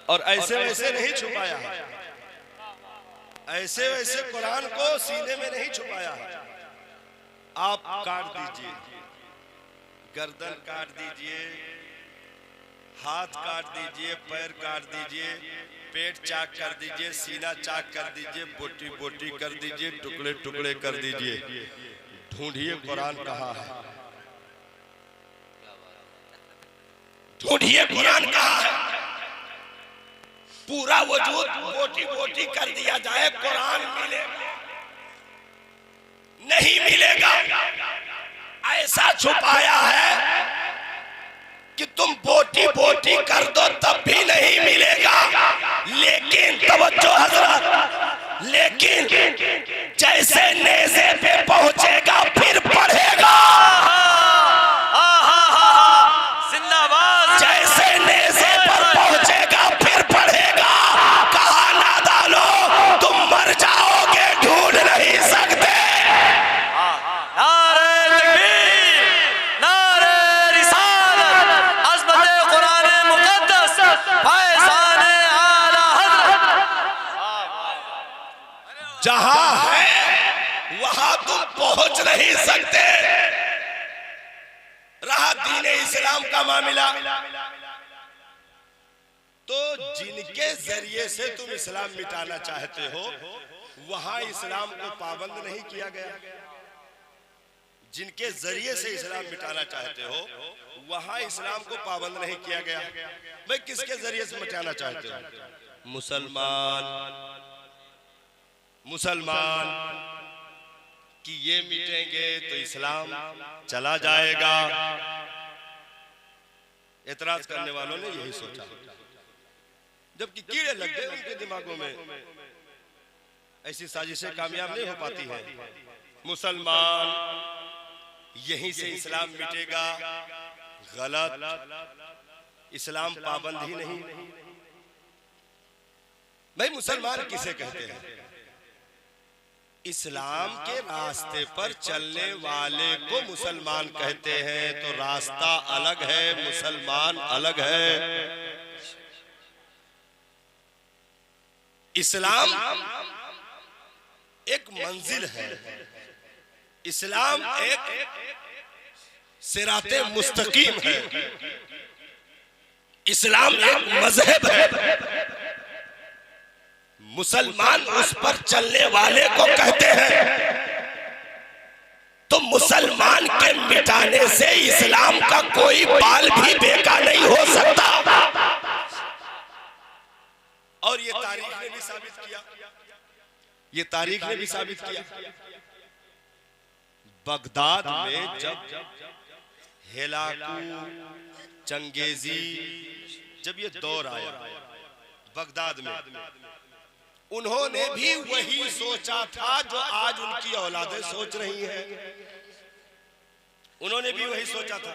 और ऐसे वैसे नहीं छुपाया, ऐसे वैसे कुरान को सीने में नहीं छुपाया। आप काट दीजिए, गर्दन काट दीजिए, हाथ काट दीजिए, पैर काट दीजिए, पेट चाक कर दीजिए, सीना चाक कर दीजिए, बोटी बोटी कर दीजिए, टुकड़े टुकड़े कर दीजिए, ढूंढिए कुरान कहाँ है, ढूंढिए कुरान कहाँ है। पूरा वजूद बोटी बोटी कर दिया जाए, कुरान मिलेगा नहीं मिलेगा। ऐसा छुपाया है कि तुम बोटी बोटी कर दो तब भी नहीं मिलेगा। लेकिन तवज्जो हजरत, लेकिन जैसे नेज़े पे पहुंचेगा फिर पढ़ेगा। जैसे नेज़े पर पहुंचेगा फिर पढ़ेगा। कहा नादानो तुम मर जाओगे, ढूंढ नहीं सकते। जहां है वहां तुम पहुंच नहीं सकते। रहा दीन इस्लाम का मामला, तो जिनके जरिए से तुम इस्लाम मिटाना चाहते हो वहां इस्लाम को पाबंद नहीं किया गया। जिनके जरिए से इस्लाम मिटाना चाहते हो वहां इस्लाम को पाबंद नहीं किया गया। भाई किसके जरिए से मिटाना चाहते हो? मुसलमान कि ये मिटेंगे तो इस्लाम चला जाएगा। एतराज करने वालों ने यही सोचा, जबकि कीड़े लग गए उनके दिमागों में। ऐसी साजिशें कामयाब नहीं हो पाती हैं। मुसलमान यहीं से इस्लाम मिटेगा, गलत, इस्लाम पाबंद ही नहीं। भाई मुसलमान किसे कहते हैं? इस्लाम के रास्ते पर चलने वाले को मुसलमान कहते हैं। तो रास्ता अलग है, मुसलमान अलग है। इस्लाम एक मंजिल है, इस्लाम एक सिराते मुस्तकीम है, इस्लाम एक मजहब है। मुसलमान उस पर चलने वाले को कहते हैं। तो मुसलमान के मिटाने से इस्लाम का कोई बाल भी बेकार नहीं हो सकता। और ये तारीख ने भी साबित किया, ये तारीख ने भी साबित किया। बगदाद में जब हेलाकू, चंगेजी, जब ये दौर आया बगदाद में, उन्होंने भी वही सोचा था जो आज उनकी औलादें सोच रही हैं। उन्होंने भी वही सोचा था,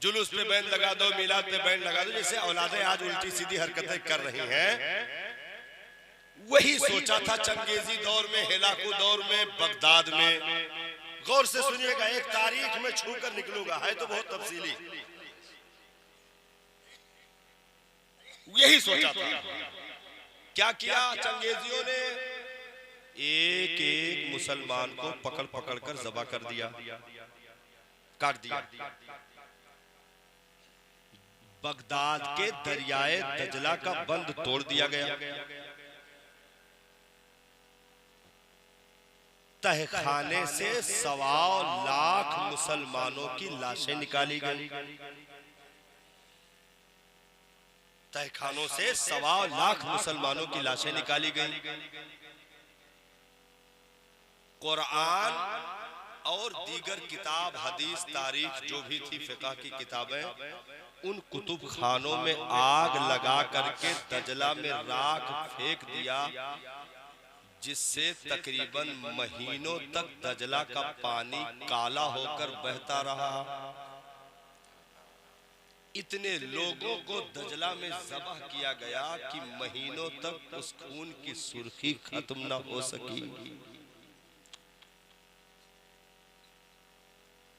जुलूस पे बैन लगा दो, मिलाद पे बैन लगा दो, जैसे औलादें आज उल्टी सीधी हरकतें कर रही हैं। वही सोचा था चंगेजी दौर में, हेलाकू दौर में, बगदाद में। गौर से सुनिएगा, एक तारीख में छूकर निकलूंगा, है तो बहुत तफसीली। यही सोचा था। क्या किया चंगेजियों ने? एक एक मुसलमान को पकड़ पकड़ कर ज़बह कर दिया, काट दिया। बगदाद के दरियाए दजला का बंद तोड़ दिया गया। तहखाने से 1.25 लाख मुसलमानों की लाशें निकाली गई। तहखानों से 1.25 लाख मुसलमानों की लाशें निकाली गई। कुरान और दीगर किताब, हदीस, तारीख जो भी थी, फिक़ह की किताबें, उन कुतुब खानों में आग लगा करके दजला में राख फेंक दिया, जिससे तकरीबन महीनों तक दजला का पानी काला होकर बहता रहा। इतने लोगों को दजला में ज़बह किया गया कि महीनों तक उस खून की सुर्खी खत्म न हो सकी।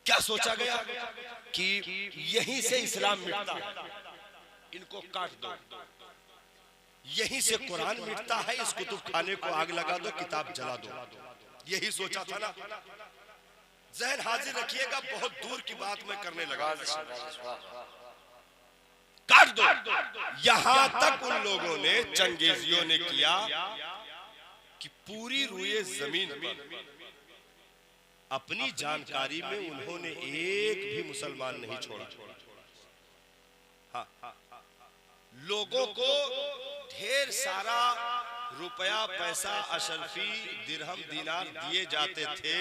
क्या सोचा गया कि यहीं से इस्लाम मिटता है, इनको काट दो। यहीं से कुरान मिटता है, इस कुतुब खाने को आग लगा दो, किताब जला दो। यही सोचा था ना? ज़हन हाजिर रखिएगा, बहुत दूर की बात मैं करने लगा। काट दो। यहां तक उन लोगों ने, चंगेजियों ने किया कि पूरी रुए जमीन पर अपनी जानकारी में उन्होंने एक भी मुसलमान नहीं छोड़ा। हाँ, लोगों को ढेर सारा रुपया, पैसा, अशरफी, दिरहम, दीनार दिए जाते थे।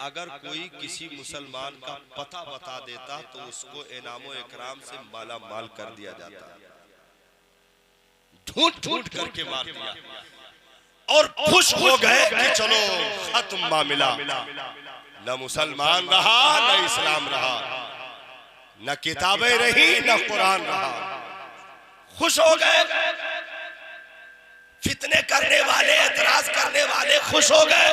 अगर कोई किसी मुसलमान का पता बता देता तो उसको इनामो इकराम से माला माल कर दिया जाता। ढूंढ ढूंढ करके मार दिया और खुश हो गए कि चलो खत्म मामला। न मुसलमान रहा, न इस्लाम रहा, न किताबें रही, न कुरान रहा। खुश हो गए। फितने करने वाले, एतराज करने वाले खुश हो गए।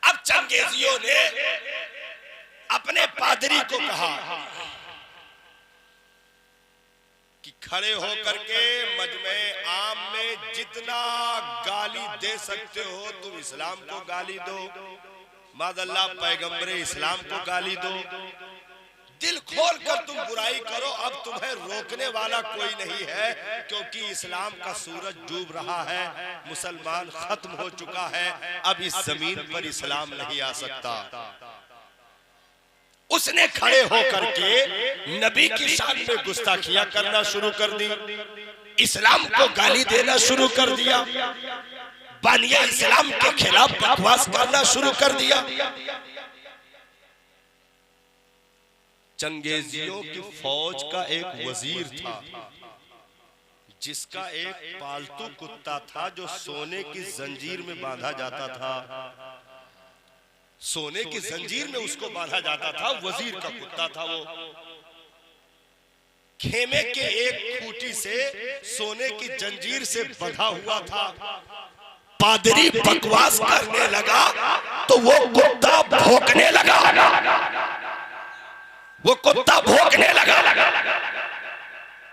अब चंगेजियों ने अपने पादरी को कहा कि खड़े होकर के मजमे आम में जितना गाली दे सकते हो तुम इस्लाम को गाली दो, मादल्ला पैगंबरे इस्लाम को गाली दो, दिल खोल कर तुम बुराई करो, अब तुम्हें रोकने वाला कोई नहीं है, क्योंकि इस्लाम का सूरज डूब रहा है, मुसलमान खत्म हो चुका है, अब इस जमीन पर इस्लाम नहीं आ सकता। उसने खड़े होकर के नबी की शान में गुस्ताखियां करना शुरू कर दी, इस्लाम को गाली देना शुरू कर दिया, बानिया इस्लाम के खिलाफ बकवास करना शुरू कर दिया। चंगेजियों की फौज का एक वजीर था, जिसका एक पालतू कुत्ता था जो सोने की जंजीर में बांधा जाता था, सोने की जंजीर में उसको बांधा जाता था, वजीर का कुत्ता था वो। खेमे के एक खूंटी से सोने की जंजीर से बंधा हुआ था। पादरी बकवास करने लगा तो वो कुत्ता भौंकने लगा, वो कुत्ता भौंकने लगा।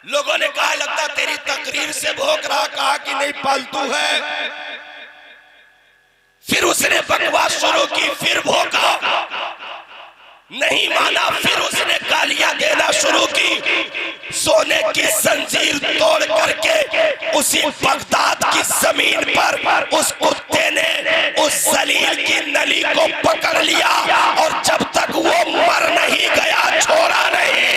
लोगों ने कहा लगता तेरी तकरीर से भौंक रहा, कहा कि नहीं पालतू है। फिर उसने बकवास शुरू की, फिर भौंका, नहीं माना, फिर उसने गालियां देना शुरू की। सोने की जंजीर तोड़ करके उसी बगदाद की जमीन पर उस कुत्ते ने उस जलील की नली को पकड़ लिया, और जब तक वो मर नहीं गया छोड़ा नहीं,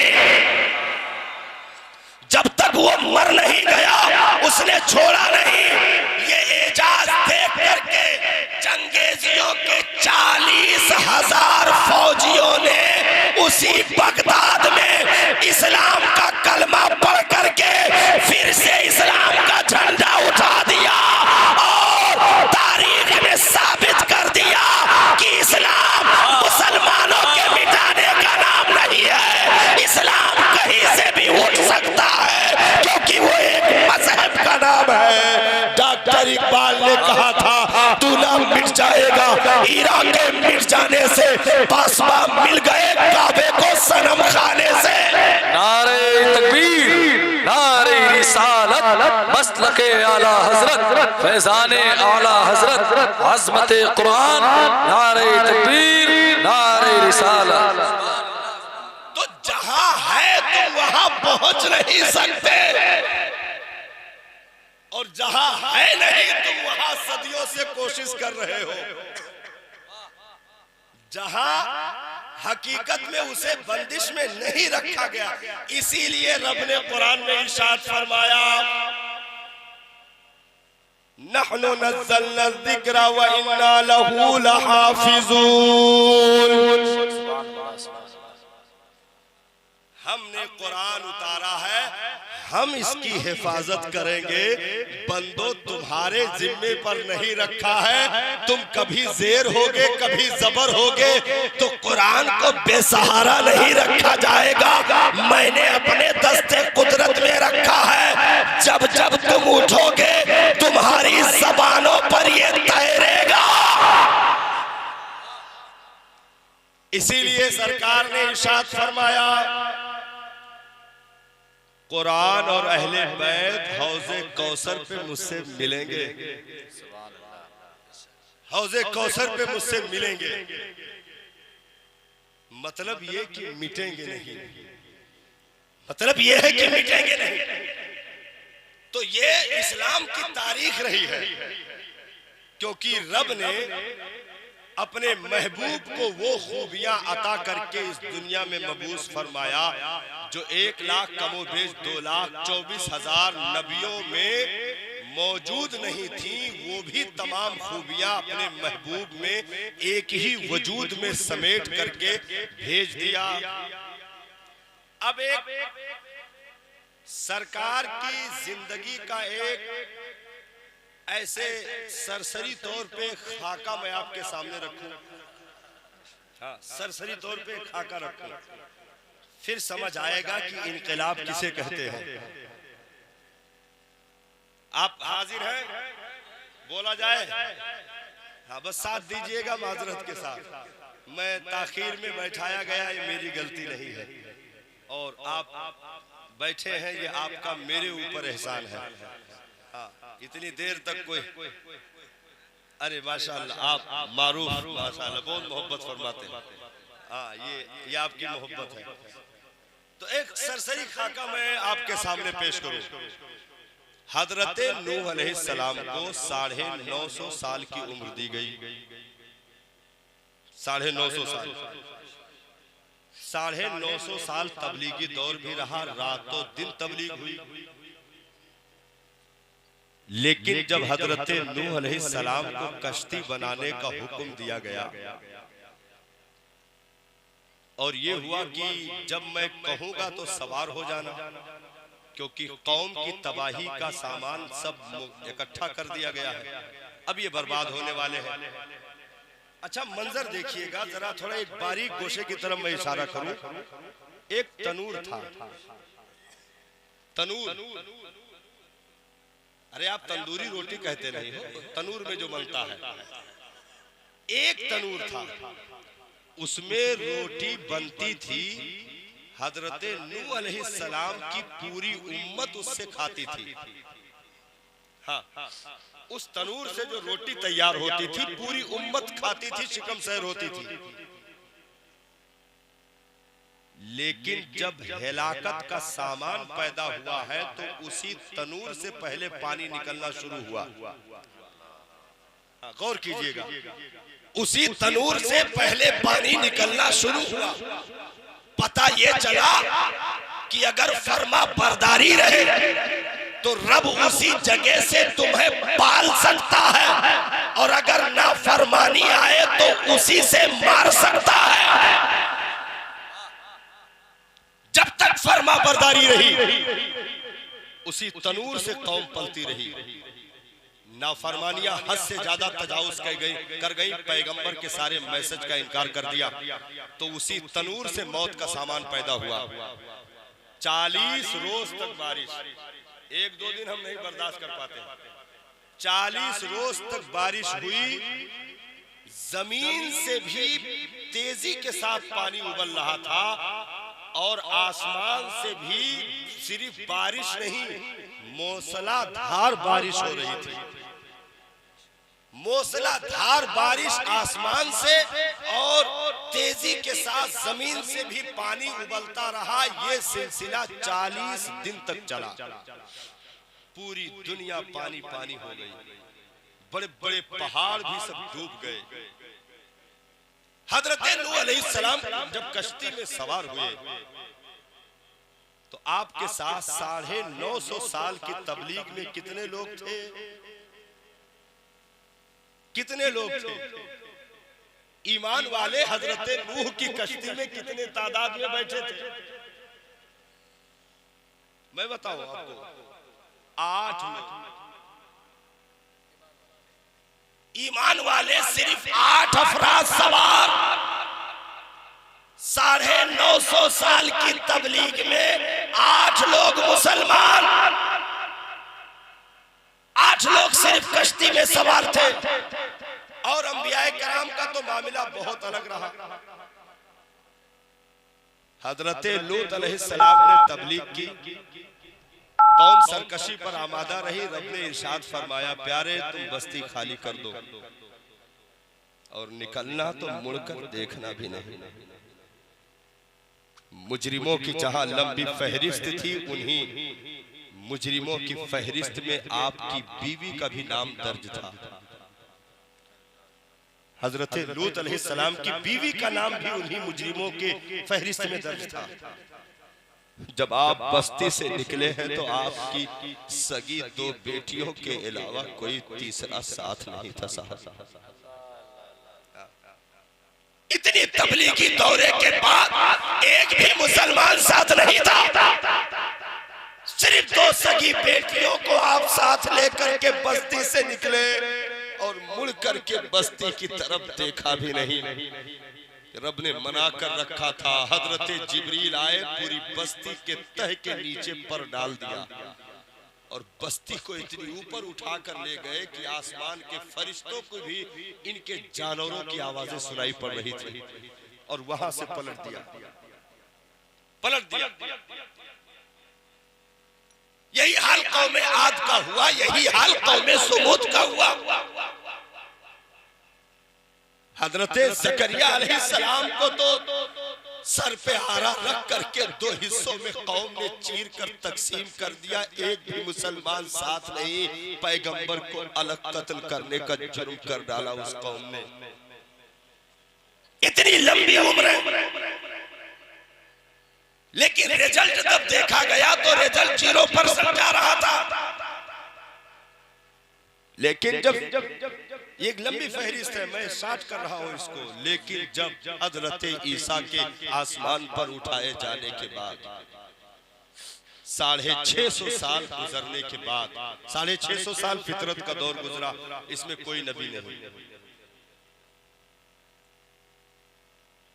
जब तक वो मर नहीं गया उसने छोड़ा नहीं। ये एजाज देख करके चंगेजियों के 40,000 फौजियों ने उसी बगदाद में इस्लाम का कलमा पढ़ करके फिर से इस्लाम का झंडा उठा दिया, और तारीख में साबित कर दिया कि इस्लाम मुसलमानों के मिटाने का नाम नहीं है, इस्लाम कहीं से भी उठ सकता है, क्योंकि वो एक मजहब का नाम है। डॉक्टर इकबाल ने कहा था तू ना मिट जाएगा, ईरान के मिट जाने से पासवा मिल गए काबे को सनम खाने से। नारे तकबीर, नारे रिसालत, मसलके आला हजरत, फैजाने आला हजरत, अज़मते कुरान, नारे तकबीर, नारे रिसालत। तो जहां है तुम वहां पहुंच नहीं सकते, और जहां है नहीं तुम वहां सदियों से कोशिश कर रहे हो। जहां हकीकत में उसे बंदिश में नहीं रखा गया, इसीलिए रब ने कुरान में इरशाद फरमाया, नहनु नज़्ज़लना ज़िक्रा व इन्ना लहू लहाफ़िज़ून। हमने कुरान उतारा है, हम इसकी हिफाजत करेंगे। बंदो तुम्हारे जिम्मे पर नहीं रखा है, तुम कभी जेर होगे कभी जबर होगे, तो कुरान को बेसहारा नहीं रखा जाएगा। मैंने अपने दस्ते कुदरत में रखा है, जब जब तुम उठोगे तुम्हारी जबानों पर ये तैरेगा। इसीलिए सरकार ने इरशाद फरमाया, कुरान और अहले बैत हौज़े कौसर पे मुझसे मिलेंगे, हौज़े कौसर पे मुझसे मिलेंगे। मतलब ये कि मिटेंगे नहीं, मतलब ये है कि मिटेंगे नहीं। तो ये इस्लाम की तारीख रही है, क्योंकि रब ने अपने महबूब को वो खूबियां अता करके इस दुनिया में मबूस फरमाया जो 1 लाख कमोबेश 2,24,000 नबियों में मौजूद नहीं थी। वो भी तमाम खूबियां अपने महबूब में एक ही वजूद में समेट करके भेज दिया। अब एक सरकार की जिंदगी का एक ऐसे सरसरी तौर पे खाका मैं आपके सामने रखूं, हाँ, सरसरी तौर पे खाका रखूं, फिर समझ आएगा कि इनकलाब किसे कहते हैं। आप हाजिर हैं? बोला जाए? हाँ, बस साथ दीजिएगा माजरत के साथ। मैं ताखीर में बैठाया गया, ये मेरी गलती नहीं है, और आप बैठे हैं, ये आपका मेरे ऊपर एहसान है। हाँ, इतनी देर तक कोई अरे माशाअल्लाह, आप मारूफ माशाअल्लाह बहुत मोहब्बत फरमाते हैं। हाँ, ये आपकी मोहब्बत है। तो एक सरसरी खाका मैं आपके सामने पेश करूं। हजरत नूह अलैहिस्सलाम को 950 साल की उम्र दी गई। 950 साल, 950 साल तबलीगी दौर भी रहा, रातों दिन तबलीग हुई। लेकिन जब हजरत नूह अलैहिस्सलाम को कश्ती बनाने का हुक्म दिया गया और ये हुआ कि जब मैं कहूंगा तो सवार हो जाना, क्योंकि कौम की तबाही का सामान सब इकट्ठा कर दिया गया है, अब ये बर्बाद होने वाले हैं। अच्छा मंजर देखिएगा जरा, थोड़ा एक बारीक गोशे की तरफ मैं इशारा करूं। एक तनूर था, तनूर, अरे आप तंदूरी रोटी कहते नहीं हो, तनूर में जो बनता है, एक तनूर था, उसमें रोटी बनती थी। हजरत नूह अलैहिस्सलाम की पूरी उम्मत उससे खाती थी। हाँ, उस तनूर से जो रोटी तैयार होती थी पूरी उम्मत खाती थी, शिकम सहर होती थी। लेकिन जब हिलाकत का सामान पैदा हुआ है तो उसी तनूर से पहले पानी निकलना शुरू हुआ। गौर कीजिएगा, उसी तनूर से पहले पानी निकलना शुरू हुआ। पता ये चला कि अगर फर्मा बरदारी रहे तो रब उसी जगह से तुम्हें पाल सकता है, और अगर नाफरमानी आए तो उसी से मार सकता है। जब तक फर्मा बरदारी रही उसी तनूर से कौम पलती रही। नाफरमानियां हद से ज्यादा तजावुज कर गई, पैगंबर के सारे मैसेज का इनकार कर दिया, तो उसी तनूर से मौत का सामान पैदा हुआ। 40 रोज तक बारिश, एक दो दिन हम नहीं बर्दाश्त कर पाते। 40 रोज तक बारिश हुई, जमीन से भी तेजी के साथ पानी उबल रहा था, और आसमान से भी सिर्फ बारिश नहीं, मूसलाधार बारिश हो रही थी। मूसलाधार बारिश आसमान से और तेजी के साथ जमीन से भी पानी उबलता रहा। ये सिलसिला 40 दिन तक चला। पूरी दुनिया पानी पानी हो गई, बड़े बड़े पहाड़ भी सब डूब गए। हजरत नूह अलैहिस्सलाम जब कश्ती में सवार हुए तो आपके साथ 950 साल की तबलीग में कितने लोग थे? कितने लोग थे? ईमान वाले हजरत नूह की कश्ती में कितने तादाद में बैठे थे? मैं बताऊं आपको, 8 लोग। ईमान वाले सिर्फ 8 अफराद सवार। 950 साल की तबलीग में 8 लोग मुसलमान, 8 लोग सिर्फ कश्ती में सवार थे। और अंबियाए कराम का तो मामला बहुत अलग रहा। हजरत लूत अलैहिस्सलाम ने तबलीग की, कौम सरकशी पर आमादा रही। रब ने इरशाद फरमाया, प्यारे तुम बस्ती खाली कर दो और निकलना तो मुड़कर देखना भी नहीं। मुजरिमों की जहां लंबी फहरिस्त थी, उन्हीं मुजरिमों की फहरिस्त में आपकी बीवी का भी नाम दर्ज था। हजरत लूत अलैहिस्सलाम की बीवी का नाम भी उन्हीं मुजरिमों के फहरिस्त में दर्ज था। जब आप बस्ती से निकले हैं तो आपकी सगी 2 बेटियों के अलावा कोई तीसरा साथ नहीं था साहब। इतनी तबलीगी दौरे के बाद एक भी मुसलमान साथ नहीं था। सिर्फ 2 सगी बेटियों को आप साथ लेकर के बस्ती से निकले और मुड़ करके बस्ती की तरफ देखा भी नहीं। रब ने मना कर रखा था। हजरत जिब्रील आए, पूरी बस्ती के तह के नीचे पर डाल दिया और बस्ती को इतनी ऊपर उठा कर ले गए कि आसमान के फरिश्तों को भी इनके जानवरों की आवाजें सुनाई पड़ रही थी, और वहां से पलट दिया। यही हाल कौम आद का हुआ, यही हाल कौम समूद का हुआ। हजरत ज़करिया अलैहिस्सलाम को तो सर पे हारा रख करके 2 हिस्सों में कौम ने चीर कर तकसीम कर दिया। एक भी मुसलमान साथ नहीं, पैगंबर को अलग कत्ल करने का जुर्म कर डाला उस कौम ने। इतनी लंबी उम्र, लेकिन रिजल्ट जब देखा गया तो रिजल्ट 0% जा रहा था। लेकिन जब एक लंबी फहरिस्त है, मैं शार्ट कर रहा हूं इसको, लेकिन जब हजरत ईसा के आसमान पर उठाए जाने के बाद 650 साल गुजरने के बाद, 650 साल फितरत का दौर गुजरा, इसमें कोई नबी नहीं।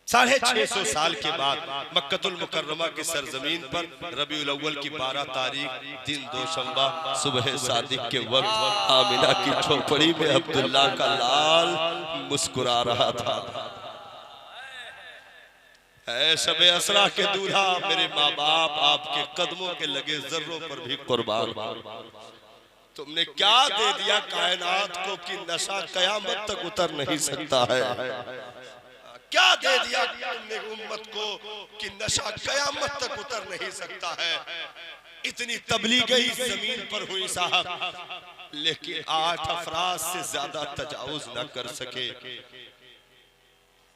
650 साल के बाद मक्कतुल मुकर्रमा की सरजमीन पर रबीउल अव्वल की 12 तारीख दिन दोशंबा सुबह सादिक के वक्त आमिना की झोपड़ी में अब्दुल्ला का लाल मुस्कुरा रहा था। ऐ शबे असरा के दूल्हा, मेरे माँ बाप आपके कदमों के लगे जर्रों पर भी कुर्बान। तुमने क्या दे दिया कायनात को कि नशा कयामत तक उतर नहीं सकता है। क्या दे दिया तुमने उम्मत को कि नशा कयामत तक उतर नहीं सकता है। इतनी तबलीग इस जमीन पर हुई साहब, लेकिन 8 अफराद से ज्यादा तजावुज न कर सके।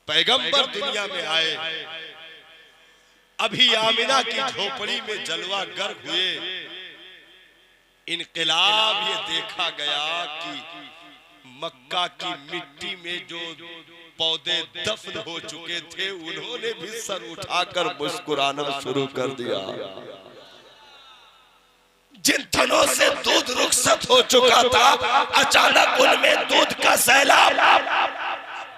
पैगंबर दुनिया में आए, अभी आमिना की झोपड़ी में जलवा गर हुए, इनकलाब ये देखा गया कि मक्का की मिट्टी में जो पौधे दफन हो चुके थे उन्होंने भी सर उठाकर मुस्कुराना शुरू कर दिया। जिन थनों से दूध रुखसत हो चुका था, अचानक उनमें दूध का सैलाब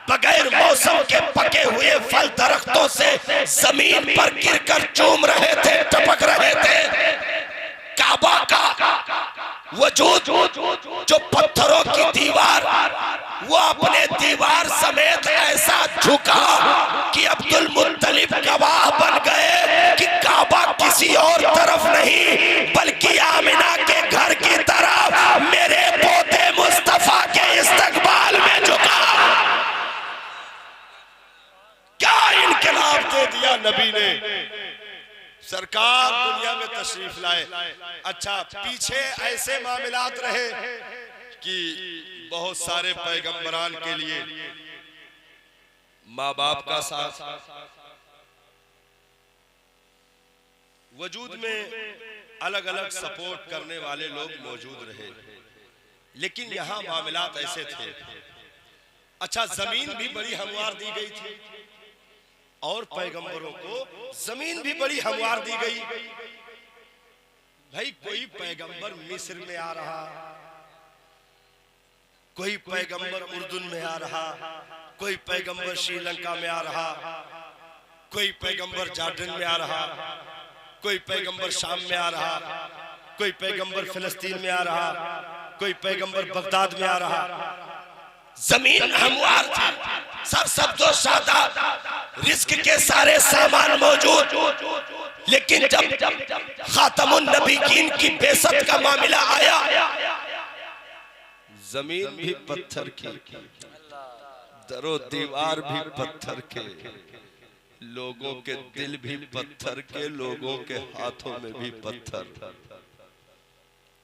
बगैर मौसम के पके हुए फल दरख्तों से जमीन पर गिरकर चूम रहे थे, टपक रहे थे। काबा का वजूद जो पत्थरों की दीवार, वो अपने दीवार समेत ऐसा झुका कि अब्दुल मुत्तलिब गवाह बन गए कि काबा किसी और तरफ नहीं बल्कि आमिना के घर की तरफ मेरे पोते मुस्तफा के इस्तकबाल में झुका। क्या इनकलाब दे दिया नबी ने। सरकार दुनिया में तशरीफ लाए। अच्छा, पीछे ऐसे मामलात रहे कि बहुत सारे पैगंबरान के लिए माँ बाप का साथ, वजूद में अलग अलग सपोर्ट करने वाले लोग मौजूद रहे, लेकिन यहाँ मामलात ऐसे थे। अच्छा, जमीन भी बड़ी हमवार दी गई थी और पैगंबरों को जमीन भी बड़ी हमवार दी गई। भाई, कोई पैगंबर मिस्र में आ रहा, कोई पैगंबर उर्दून में आ रहा, कोई पैगंबर श्रीलंका में आ रहा, कोई पैगंबर जॉर्डन में आ रहा, कोई पैगंबर शाम में आ रहा, कोई पैगंबर फिलिस्तीन में आ रहा, कोई पैगंबर बगदाद में आ रहा। जमीन हमवार थी, सब तो सादा, रिस्क के सारे सामान मौजूद, लेकिन जब खातमुन नबीयीन की बेसत का मामला आया, जमीन भी पत्थर की, दरो दीवार भी पत्थर के, लोगों के दिल भी पत्थर के, लोगों के हाथों में भी पत्थर,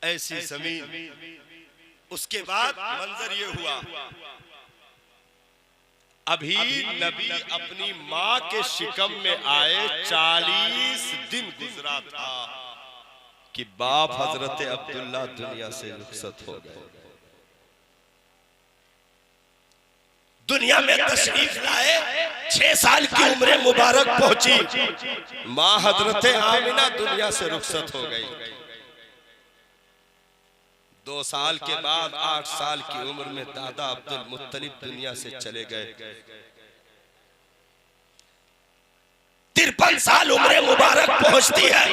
ऐसी जमीन। उसके बाद मंजर ये हुआ, अभी नबी अपनी माँ के शिकम में आए 40 दिन गुजरा था कि बाप हजरत अब्दुल्ला दुनिया से रुखसत हो गए। दुनिया में तशरीफ लाए, 6 साल की उम्र मुबारक पहुंची, माँ हजरत आमिना दुनिया से रुखसत हो गई। 2 साल के बाद 8 साल की उम्र में दादा अब्दुल मुत्तलिब दुनिया से चले गए। 53 साल उम्र मुबारक पहुंचती है,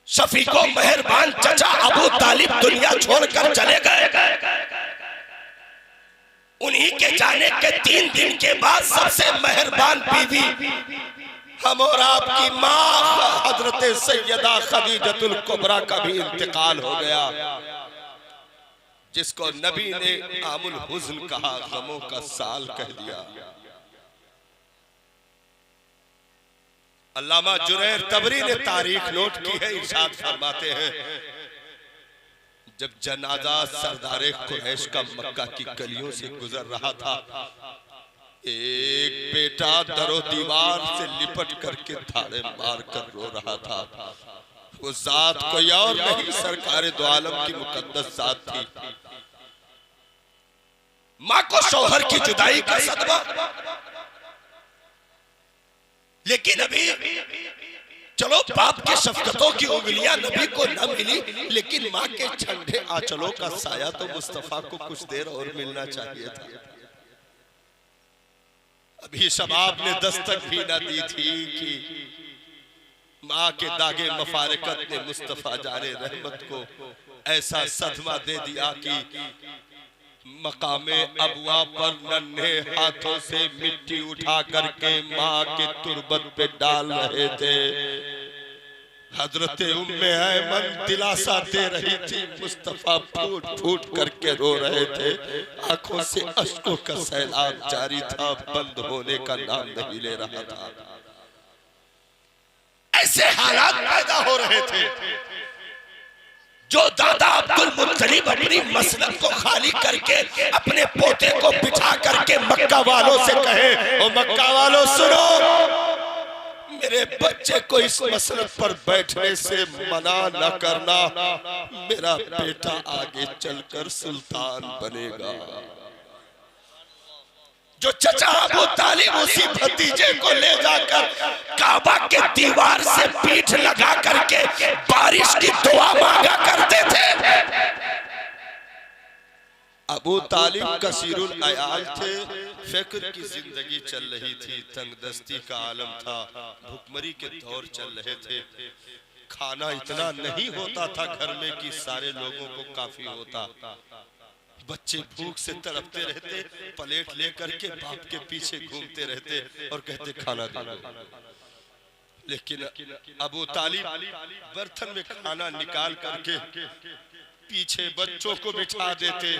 शफीको मेहरबान चचा अबू तालिब दुनिया छोड़कर चले गए। उन्हीं के जाने के 3 दिन के बाद सबसे मेहरबान बीवी हम और आपकी माँ हजरत सैयदा खदीजतुल कुबरा का भी इंतकाल हो गया। जिसको नबी ने आमुल हुज़्न कहा, गमों का साल कह दिया। अल्लामा जुरैर तबरी ने तारीख नोट की है, इरशाद फरमाते हैं जब जनाजा सरदारे कुरैश का मक्का की गलियों से गुजर रहा था, एक बेटा दरो दीवार से लिपट करके धाड़े मार कर रो रहा था। वो जात कोई और नहीं, सरकारे दो आलम की मुकद्दस जात थी। माँ को शौहर की जुदाई का सदमा, लेकिन अभी चलो बाप के शफकतों की उंगलियां नबी को न मिली, लेकिन माँ के ठंडे आंचलों का साया तो मुस्तफा को कुछ देर और मिलना चाहिए था। अभी शबाब ने दस्तक भी न दी थी कि माँ के दागे मफारकत ने मुस्तफा जाने रहमत को ऐसा सदमा दे दिया कि मकामे अबुआ पर नन्हे हाथों से मिट्टी उठा करके माँ के तुरबत पे डाल रहे थे। हजरत उम्मे ऐमन दिलासा दे रही थी, मुस्तफा फूट फूट करके रो रहे थे। आंखों से अश्कों का सैलाब जारी था, बंद होने का नाम नहीं ले रहा था। ऐसे हालात पैदा हो रहे थे जो दादा अब्दुल मुत्तलिब अपनी मसनद को खाली करके अपने पोते को बिठा करके मक्का वालों से कहे, ओ मक्का वालों सुनो, मेरे बच्चे को इस मसनद पर बैठने से मना न करना, मेरा बेटा आगे चलकर सुल्तान बनेगा। जो चचा अबू तालिब उसी भतीजे को ले जाकर काबा के दीवार से पीठ लगा करके बारिश की दुआ मांगा करते थे। अबू तालिब कसीरुल अयाल थे, फिक्र की जिंदगी चल रही थी, तंगदस्ती का आलम था, भुखमरी के दौर चल रहे थे। खाना इतना नहीं होता था घर में कि सारे लोगों को काफी होता। बच्चे भूख से तड़पते रहते, प्लेट लेकर के बाप के पीछे घूमते रहते और कहते खाना दे दो। लेकिन अबू तालिब बर्तन में खाना निकाल करके पीछे बच्चों को बिठा देते,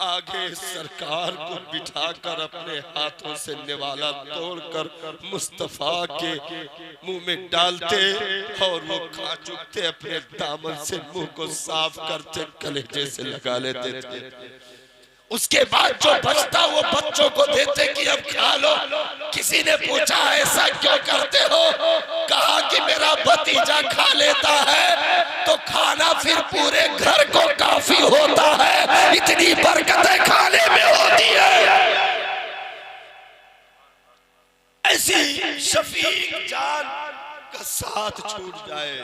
आगे सरकार को बिठाकर अपने हाथों से निवाला तोड़कर मुस्तफा के मुंह में डालते और वो खा चुकते, अपने दामन से मुंह को साफ करते, कलेजे से लगा लेते थे। उसके बाद जो बचता वो बच्चों को देते कि अब खा लो। किसी ने पूछा ऐसा क्यों करते हो? कहा कि मेरा भतीजा खा लेता है तो खाना फिर पूरे घर को काफी होता है, इतनी बरकतें खाने में होती है। ऐसी शफीक जान का साथ छूट जाए।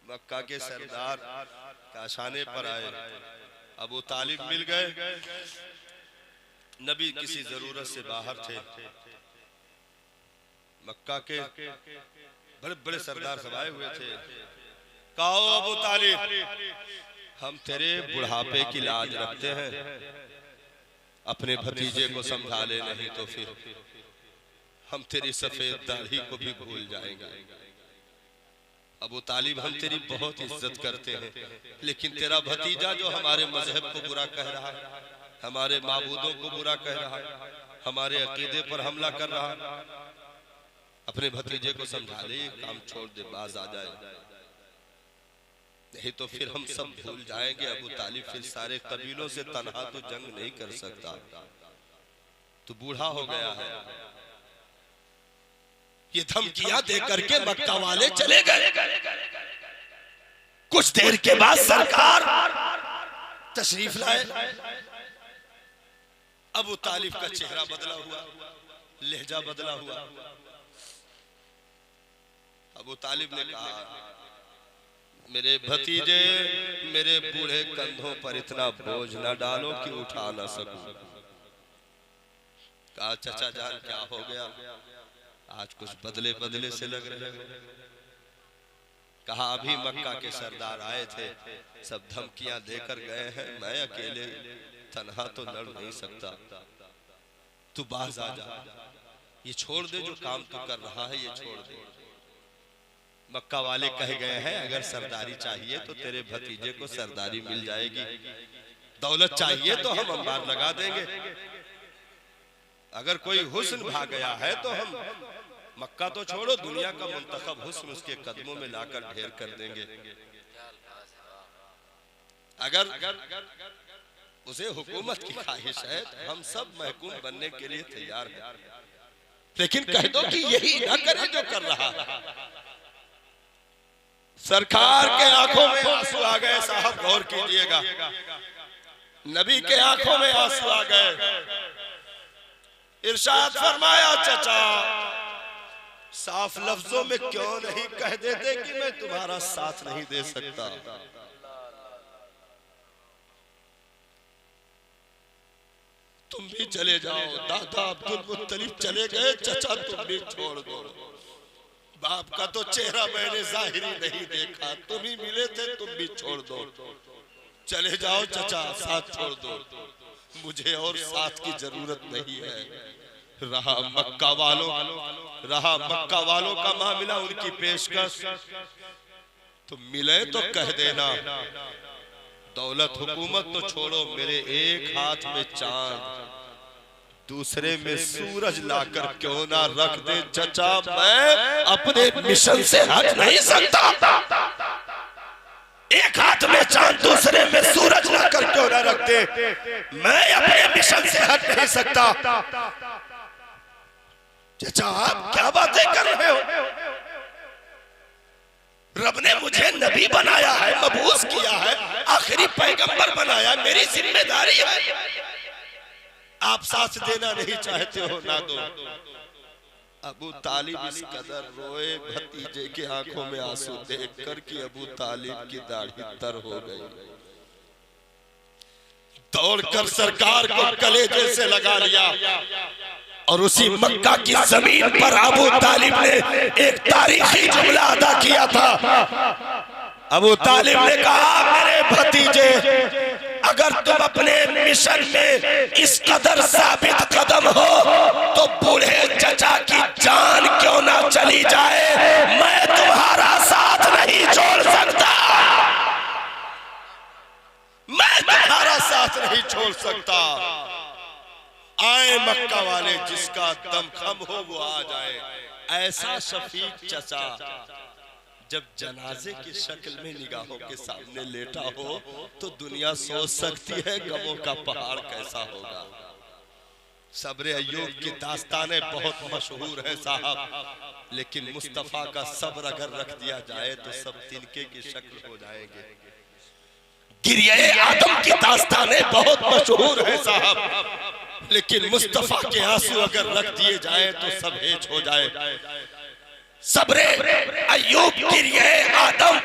मक्का के सरदार काशाने पर आए, अबू तालिब मिल गए। नबी किसी जरूरत से बाहर थे। मक्का के बड़े बड़े सरदार सब आए हुए थे। कहो अबू तालिब, हम तेरे बुढ़ापे की लाज रखते हैं, अपने भतीजे को समझा ले, नहीं तो फिर हम तेरी सफेद दाढ़ी को भी भूल जाएंगे। अबू तालिब, हम तेरी बहुत इज्जत करते हैं, लेकिन तेरा भतीजा जो हमारे मजहब को बुरा कह रहा है, हमारे माबूदों को बुरा कह रहा है, हमारे अकीदे पर हमला कर रहा है, अपने भतीजे को समझा ले, काम छोड़ दे, बाज आ जाए, नहीं तो फिर हम सब भूल जाएंगे। अबू तालिब, फिर सारे कबीलों से तन्हा तो जंग नहीं कर सकता, तो बूढ़ा हो गया है। ये धमकियां दे करके मक्का वाले चले गए। कुछ देर के बाद सरकार तशरीफ लाए। अबू तालिब का चेहरा बदला हुआ, लहजा बदला हुआ। अबू तालिब ने कहा, मेरे भतीजे, मेरे बूढ़े कंधों पर इतना बोझ न डालो कि उठा ना सकूं। कहा, चाचा जान क्या हो गया? आज कुछ बदले बदले से लग रहे हैं। कहा, अभी मक्का के सरदार आए थे, सब धमकियां देकर गए हैं, मैं अकेले तन्हा तो लड़ नहीं सकता, तू बाज आ जा, ये छोड़ दे, जो काम तू कर रहा है ये छोड़ दे। मक्का वाले कह गए हैं अगर सरदारी चाहिए तो तेरे भतीजे को सरदारी मिल जाएगी, दौलत चाहिए तो हम अंबार लगा देंगे, अगर कोई हुस्न भाग गया है तो हम मक्का तो छोड़ो दुनिया का मुंतखब हुस्न उसके कदमों में लाकर ढेर कर देंगे। अगर उसे हुकूमत की ख्वाहिश है तो हम सब महकूम बनने के लिए तैयार हैं, लेकिन कह दो कि यही ना करे जो कर रहा है। सरकार के आंखों में आंसू आ गए, साहब गौर कीजिएगा, नबी के आंखों में आंसू आ गए। इरशाद फरमाया चचा साफ लफ्जों में क्यों नहीं कह देते कि मैं तुम्हारा साथ नहीं दे सकता। तुम भी चले जाओ, दादा अब्दुल मुत्तलिब चले गए, चचा तुम भी छोड़ दो। बाप का तो चेहरा मैंने जाहिरी नहीं देखा, तुम ही मिले थे, तुम भी छोड़ दो। चले जाओ चचा, साथ छोड़ दो, मुझे और साथ की जरूरत नहीं है। रहा मक्का वालों का मामला, उनकी पेशकश तो मिले तो कह देना, दौलत हुकूमत तो छोड़ो, मेरे एक हाथ में चांद दूसरे में सूरज लाकर क्यों ना रख दे चचा, मैं अपने मिशन से हट नहीं सकता। एक हाथ में चांद दूसरे में सूरज लाकर क्यों ना रख दे, मैं अपने मिशन से हट नहीं सकता। चचा आप क्या बातें कर रहे हो, रब ने मुझे नबी बनाया है, मबूस किया है, आखिरी पैगंबर बनाया, मेरी जिम्मेदारी है। आप साथ देना नहीं चाहते हो ना दो। अबू तालिब इस कदर रोए भतीजे की आंखों में आंसू देखकर कि अबू तालिब की दाढ़ी तर हो गई। दौड़कर सरकार को कलेजे से लगा लिया और उसी मक्का की जमीन पर अबू तालिब ने एक तारीखी जुमला अदा किया था। अबू तालिब ने कहा मेरे भतीजे, अगर तुम अपने मिशन में इस कदर साबित कदम हो तो बूढ़े चचा की जान क्यों ना चली जाए, मैं तुम्हारा साथ नहीं छोड़ सकता, मैं तुम्हारा साथ नहीं छोड़ सकता। आए मक्का वाले, जिसका दम खम हो वो आ जाए। ऐसा शफीक चचा जब जनाजे की शक्ल में निगाहों के सामने लेटा हो तो दुनिया सोच सकती है गमों का पहाड़ कैसा होगा। सब्र अय्यूब की दास्तानें बहुत मशहूर है साहब, लेकिन मुस्तफा का सब्र अगर रख दिया जाए तो सब तिनके की शक्ल हो जाएंगे। गिरिए आदम की दास्तानें बहुत मशहूर है साहब, लेकिन मुस्तफा के आंसू अगर रख दिए जाए तो सब हेज हो जाए। सब्रे अय्यूब गिरिए आदम,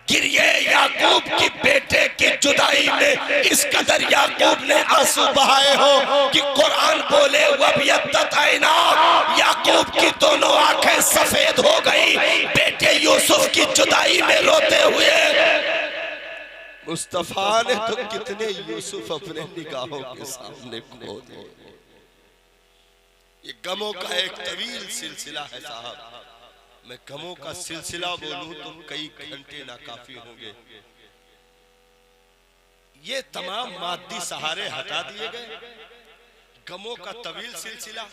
गिरिए याकूब की बेटे की जुदाई में इस कदर याकूब ने आंसू बहाए हो कि कुरान बोले वबियत्ततैना, याकूब की दोनों आंखें सफेद हो गई बेटे यूसुफ की जुदाई में रोते हुए। मुस्तफा ने तो कितने यूसुफ अपने निगाहों के सामने खो दिए। ये गमों का एक तवील सिलसिला है साहब, मैं गमों का सिलसिला बोलूं तो कई घंटे नाकाफी होंगे। ये तमाम मादी सहारे हटा दिए गए, गमों का तवील सिलसिला।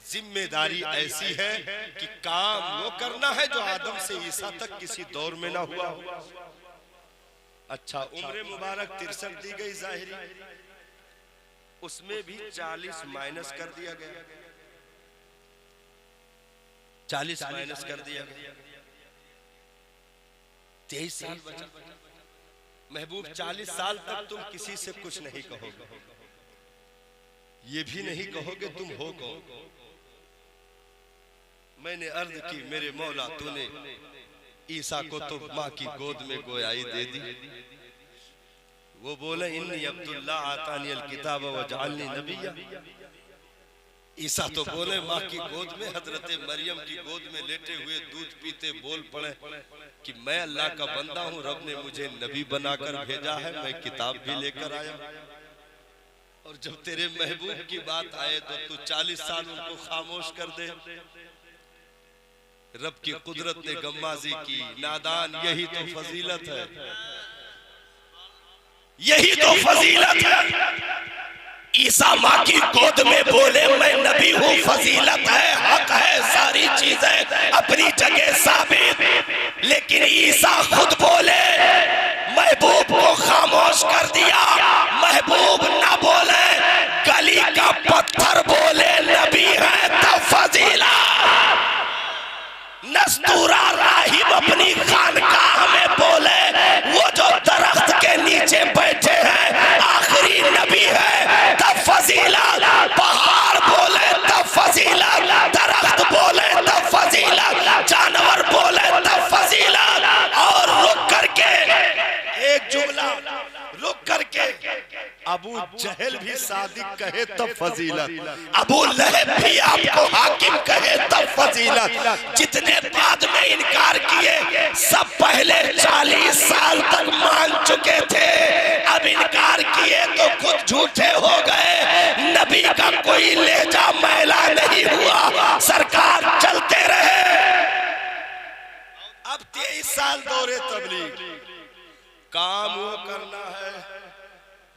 जिम्मेदारी ऐसी है कि काम वो करना है जो आदम से ईसा तक किसी दौर में ना हुआ। अच्छा, उम्र मुबारक 63 दी गई जाहिरी, उसमें भी 40 माइनस कर दिया गया, 40 माइनस कर दिया गया, 23 साल बचा। महबूब 40 साल तक तुम किसी से कुछ नहीं कहोगे, ये भी नहीं कहोगे तुम हो कौन। मैंने अर्ज की मेरे मौला तूने ईसा को तो माँ की गोद में गोयाई दे दी। वो बोले इन्नी अब्दुल्ला आतानी अल किताब व जअलनी नबिय्या। ईसा तो बोले माँ की गोद में, हजरत मरियम की गोद में लेटे हुए दूध पीते बोल पड़े कि मैं अल्लाह का बंदा हूँ, रब ने मुझे नबी बनाकर भेजा है, मैं किताब भी लेकर आया। और जब तेरे महबूब की बात आए तो तू 40 साल उनको खामोश कर दे। रब की कुदरत ने गम्माजी की, नादान यही तो फजीलत है, यही तो फजीलत है। ईसा माँ की गोद में बोले मैं नबी हूँ, फजीलत है, हक है, सारी चीजें अपनी जगह साबित। लेकिन ईसा खुद बोले, महबूब को खामोश कर दिया। महबूब ना बोले, गली का पत्थर बोले नबी है तब फजीला। नस्तूरा राहिब अपनी खानकाह में बोले, वो जो दरख्त के नीचे बैठे हैं आखिरी नबी है तब फजीला। पहाड़ बोले तब फजीला, दरख्त बोले तब फजीला, जानवर बोले तब फजीला। और रुक करके एक जुमला, रुक करके अबू जहल भी सादिक कहे तब फजीलत, अबू लहब भी आपको हाकिम कहे तब फजीलत। जितने बाद में इनकार किए सब पहले 40 साल तक मान चुके थे, अब इनकार किए तो खुद झूठे हो गए। नबी का कोई लेजा मैला नहीं हुआ, सरकार चलते रहे। अब 23 साल दौरे तबलीग, काम वो करना है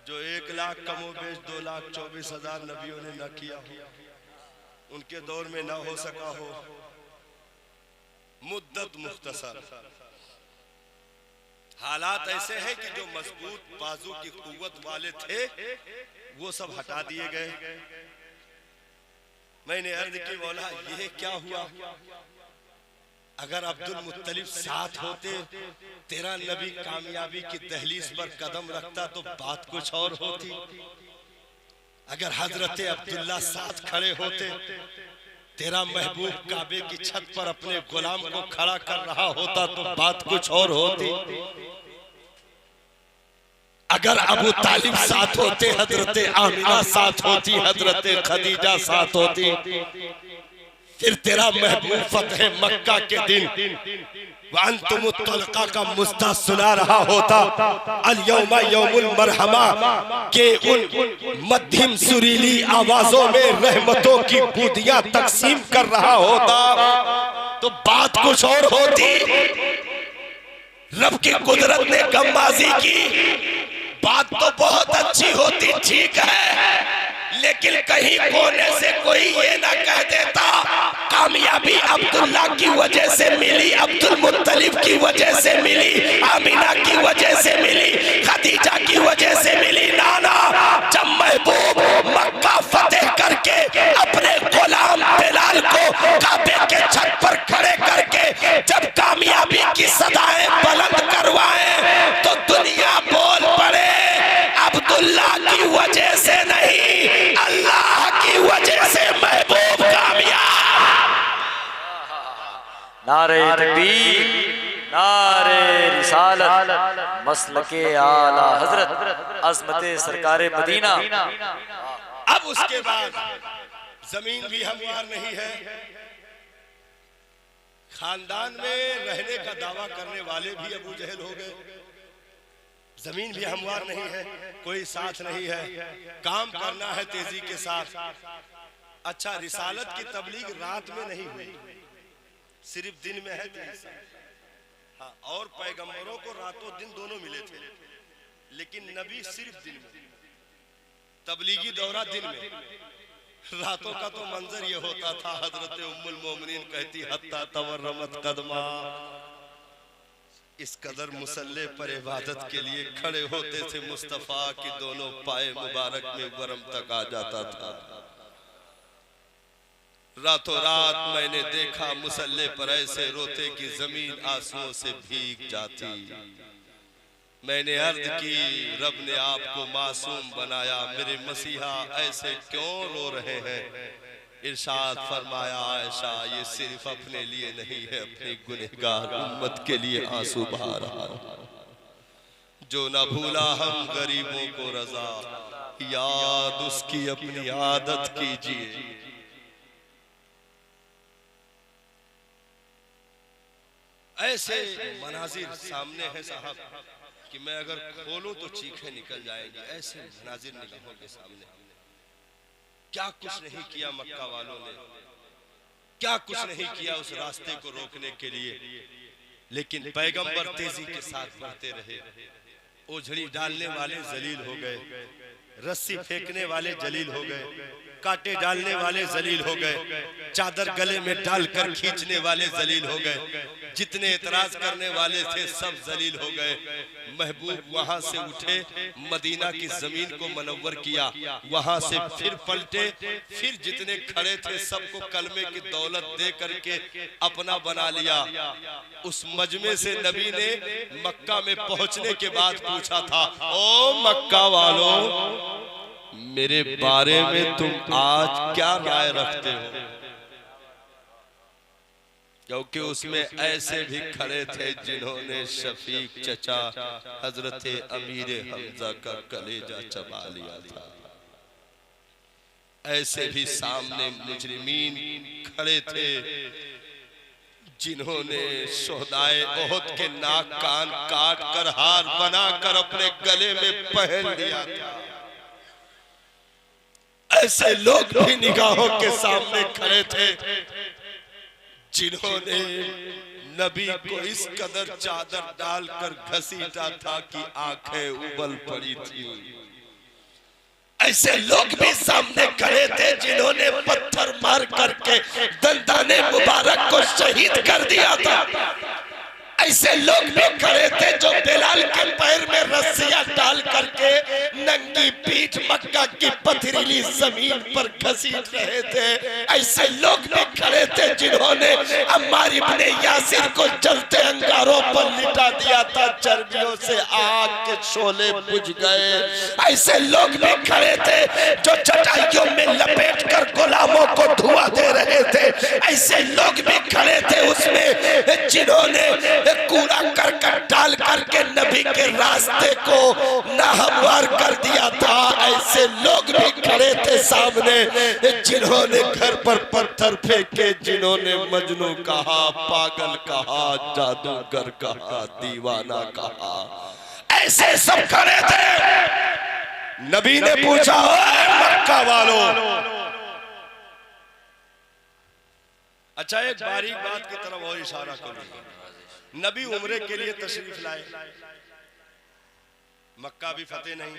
जो 1 लाख कमोबेश 2,24,000 नबियों ने न किया हो, उनके दौर में ना हो सका हो। मुद्दत मुख्तसर, हालात ऐसे हैं कि जो मजबूत बाजू की कुव्वत वाले थे वो सब हटा दिए गए। मैंने अर्ज की मौला ये क्या हुआ? अगर अब्दुल मुत्तलिब साथ होते, तेरा नबी कामयाबी की दहलीज पर कदम रखता तो बात कुछ और होती। अगर हजरत अब्दुल्ला साथ खड़े होते, तेरा महबूब काबे की छत पर अपने गुलाम को खड़ा कर रहा होता तो बात कुछ और होती। अगर अबू तालिब साथ होते, हजरत आमिना साथ होती, हजरत खदीजा साथ होती, फिर तेरा महबूब फतह मक्का के दिन वअंतुम तलका का मुस्ता सुना रहा होता। अल यौमा यौमुल मरहमा के उन मध्यम सुरीली आवाजों में रहमतों की बूंदियां तकसीम कर रहा होता तो बात कुछ और होती। रब की कुदरत ने गम्माजी की, बात तो बहुत अच्छी होती, ठीक है, लेकिन कहीं कोने से कोई ये ना कह देता कामयाबी अब्दुल्ला की वजह से मिली, अब्दुल मुत्तलिब की वजह से मिली, आमिना की वजह से मिली, खदीजा की वजह से मिली। नाना, जब महबूब मक्का फतेह करके अपने गुलाम बिलाल को काबे के छत पर खड़े करके जब कामयाबी की सदाएं बुलंद करवाए तो दुनिया बोल पड़े अब्दुल्ला की वजह से नहीं, अल्लाह की वजह से महबूब कामयाब। नारे तकबीर, नारे रिसालत, मसलके आला हजरत, अज़मते सरकारे मदीना। अब उसके बाद जमीन भी हमवार नहीं है, खानदान में रहने का दावा करने वाले भी अबू जहल हो गए, जमीन भी हमवार नहीं है, कोई साथ नहीं है, काम करना है तेजी के साथ। अच्छा, रिसालत की तबलीग रात में नहीं हुई, सिर्फ दिन में है। हाँ, और पैगंबरों को रातों दिन दोनों मिले थे, लेकिन नबी सिर्फ दिन में, तबलीगी दौरा दिन में। रातों का तो मंजर ये होता था, हजरत उम्मुल मोमिनीन कहती हत्ता तवर्रमत कदमा, इस कदर मुसल्ले पर इबादत के लिए खड़े होते थे मुस्तफा की दोनों पाए मुबारक में वरम तक आ जाता था। रातों रात मैंने देखा मुसल्ले पर ऐसे रोते कि जमीन आंसुओं से भीग जाती। मैंने अर्ज की, रब ने आपको मासूम बनाया, मेरे मसीहा ऐसे क्यों रो रहे हैं? इरशाद फरमाया, आयशा ये सिर्फ अपने लिए नहीं है, अपनी गुनहगार उम्मत के लिए आंसू बहा रहा है। जो न भूला हम गरीबों को रजा, याद उसकी अपनी आदत कीजिए। ऐसे मनाजिर सामने है साहब कि मैं अगर खोलूं तो चीखें निकल जाएंगी। ऐसे मनाजिर निगाहों के सामने, क्या कुछ नहीं किया मक्का वालों ने। क्या कुछ नहीं किया उस रास्ते को रोकने के लिए, लेकिन पैगंबर तेजी के साथ बढ़ते रहे। ओझड़ी डालने वाले जलील हो गए, रस्सी फेंकने वाले जलील हो गए, कांटे डालने वाले जलील हो गए, चादर गले में डालकर खींचने वाले जलील हो गए, जितने एतराज करने वाले थे सब जलील हो गए। महबूब वहां से उठे, मदीना की जमीन को मनव्वर किया, वहां से फिर पलटे, फिर जितने खड़े थे सबको कलमे की दौलत दे करके अपना बना लिया। उस मजमे से नबी ने मक्का में पहुंचने के बाद पूछा था, ओ मक्का वालों, मेरे बारे में तुम आज क्या राय रखते हो? क्योंकि उसमें ऐसे भी खड़े थे जिन्होंने शफीक चचा हजरत अमीर हमजा का कलेजा चबा लिया था। ऐसे भी सामने मुजरिमीन खड़े थे जिन्होंने शोहदाए ओहद के नाक कान काट कर हार बनाकर अपने गले में पहन लिया था। ऐसे लोग भी निगाहों के सामने खड़े थे जिन्होंने नबी को इस कदर चादर डालकर घसीटा था कि आंखें उबल पड़ी थी। ऐसे लोग भी सामने खड़े थे जिन्होंने पत्थर मार करके दंदाने मुबारक को शहीद कर दिया था। ऐसे लोग भी खड़े थे जो बिलाल के पैर में रस्सियां डाल करके नंगी पीठ मक्का की पथरीली जमीन पर घसीट रहे थे। ऐसे लोग भी खड़े थे जिन्होंने अम्मार इब्ने यासिर को जलते अंगारों पर लिटा दिया था, चर्बियों से आग के शोले बुझ गए। ऐसे लोग भी खड़े थे जो चटाइयों में लपेट कर गुलामों को धुआं दे रहे थे। ऐसे लोग भी खड़े थे उसमें जिन्होंने कूड़ा करकट डाल करके नबी के रास्ते को नाहमवार कर दिया था। ऐसे लोग भी खड़े थे सामने जिन्होंने घर पर पत्थर फेंके, जिन्होंने मजनू कहा, पागल कहा, जादूगर कहा, दीवाना कहा। ऐसे सब खड़े थे। नबी ने पूछा, मक्का वालों, अच्छा एक बारीक बात की तरफ और इशारा करूंगा। नबी उम्रे के लिए तशरीफ लाए, मक्का भी फतेह नहीं।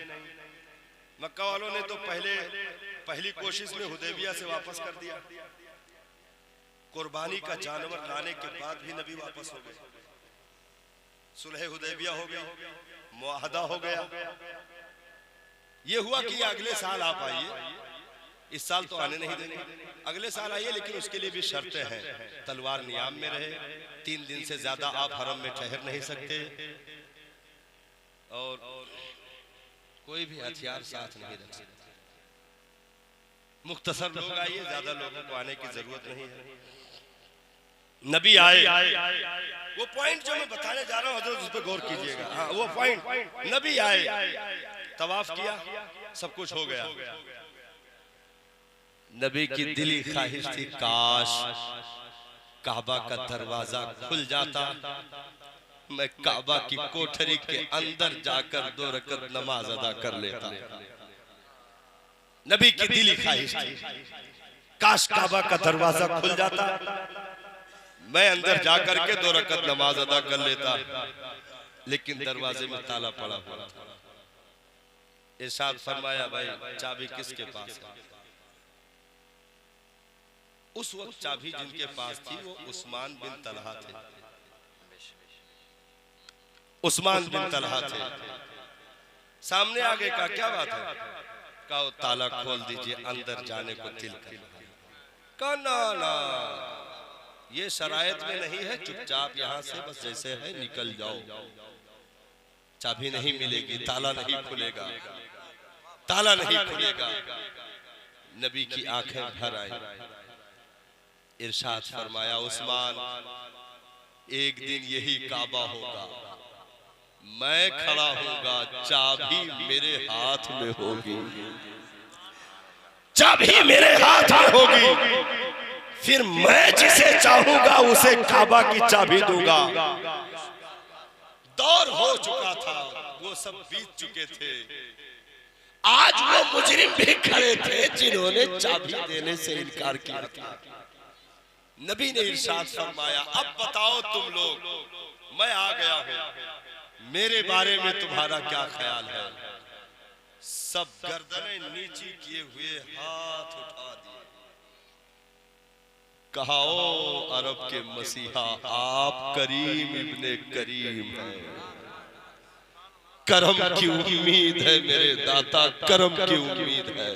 मक्का वालों ने तो पहली कोशिश में हुदैबिया से वापस कर दिया। कुर्बानी का जानवर लाने के बाद भी नबी वापस हो गए। सुलह हुदैबिया हो गई, मुआहदा हो गया। ये हुआ कि अगले साल आप आइए, इस साल तो आने नहीं देंगे, अगले साल आइए, लेकिन उसके लिए भी शर्तें हैं। तलवार नियाम में रहे, 3 दिन से ज्यादा आप हरम में ठहर नहीं सकते, और कोई भी हथियार साथ नहीं रख सकते। मुख्तसर लोग आइए, ज्यादा लोगों को आने की जरूरत नहीं है। नबी आए, वो पॉइंट जो मैं बताने जा रहा हूँ हजरत, उस पर गौर कीजिएगा। हाँ, वो पॉइंट, नबी आए, तवाफ किया, सब कुछ हो गया। नबी की दिली ख्वाहिश थी, काश काबा का दरवाजा खुल जाता, मैं काबा की कोठरी के अंदर जाकर 2 रकत नमाज अदा कर लेता। नबी की दिली ख्वाहिश थी, काश काबा का दरवाजा खुल जाता, मैं अंदर जाकर के 2 रकत नमाज अदा कर लेता। लेकिन दरवाजे में ताला पड़ा हुआ था। इरशाद फरमाया, भाई चाबी किसके पास है? उस वक्त चाबी जिनके पास थी वो उस्मान बिन तलहा थे। उस्मान बिन तलहा थे। सामने आगे का क्या बात है? कहा ताला खोल दीजिए, अंदर जाने को दिल कर। कहा ना, ये शरायत में नहीं है, चुपचाप यहाँ से बस जैसे है निकल जाओ। चाबी नहीं मिलेगी, ताला नहीं खुलेगा, ताला नहीं खुलेगा। नबी की आंखें भर आई। इरशाद फरमाया, उस्मान, एक दिन यही काबा होगा, मैं खड़ा होगा, चाबी मेरे हाथ में होगी, चाबी मेरे हाथ में होगी, फिर मैं जिसे चाहूंगा उसे काबा की चाबी दूंगा। दौर हो चुका था, वो सब बीत चुके थे। आज वो मुजरिम भी खड़े थे जिन्होंने चाबी देने से इनकार किया था। नबी ने इरशाद फरमाया, अब बताओ तुम लोग, मैं आ गया हूं, मेरे बारे में तुम्हारा क्या ख्याल है? सब गर्दनें नीची किए हुए हाथ उठा दिए। कहा, ओ अरब के मसीहा, आप करीम इब्ने करीम हैं, करम की उम्मीद है मेरे दाता, करम की उम्मीद है।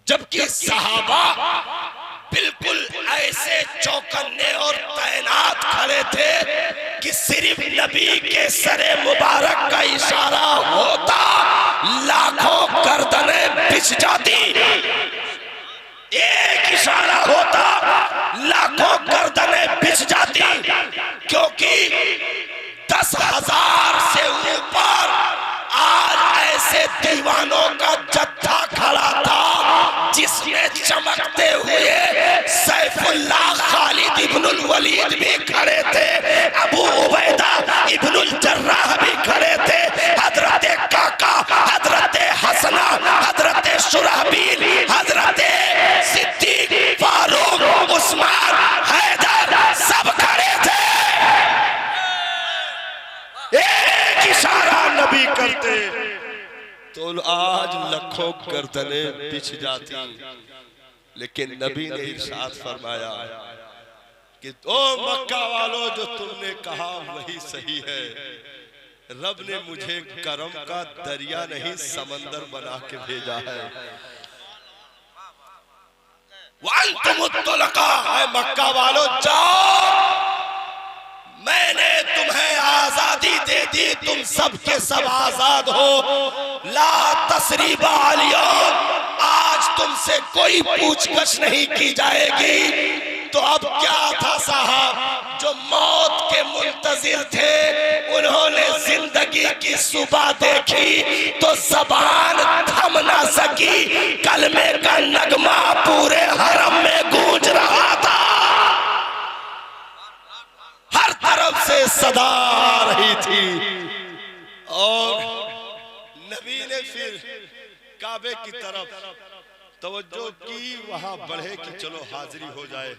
जबकि सहाबा बिल्कुल ऐसे चौकन्ने और तैनात खड़े थे कि सिर्फ नबी के सरे मुबारक का इशारा होता लाखों गर्दनें बिछ जाती। एक इशारा होता लाखों गर्दनें बिछ जाती, क्योंकि 10,000 से ऊपर आज ऐसे दीवानों का जत्था खड़ा था जिसमें चमकते हुए सैफुल्लाह खालिद इब्नुल वलीद भी खड़े थे, अबू उबैदा इब्नुल जर्राह भी खड़े थे, हजरत काका, हजरत हसना, हजरत शुरहबील, हजरत सिद्दीक, फारूक, उस्मान, हैदर सब खड़े थे। एक इशारा नबी करते तो आज लाखों गर्दनें बिछ जाती। लेकिन नबी ने इरशाद फरमाया कि ओ मक्का वालों, जो तुमने कहा वही सही है। रब ने मुझे करम का दरिया नहीं समंदर बना के भेजा है। वअंतुमुत्तलका, है मक्का वालों, जाओ, मैंने तुम्हें आजादी दे दी, तुम सब के सब आजाद हो। ला तसरीबा अलयौम, आज तुमसे कोई पूछगछ नहीं की जाएगी। तो अब क्या था साहब, जो मौत के मुंतजिर थे, उन्होंने जिंदगी की सुबह देखी तो जबान थम ना सकी, कलमे का नगमा पूरे हरम में गूंज रहा था, हर तरफ से सदा रही थी। और नबी ने फिर काबे की तरफ तवज्जो की, वहां बढ़े कि चलो हाजिरी हो जाए।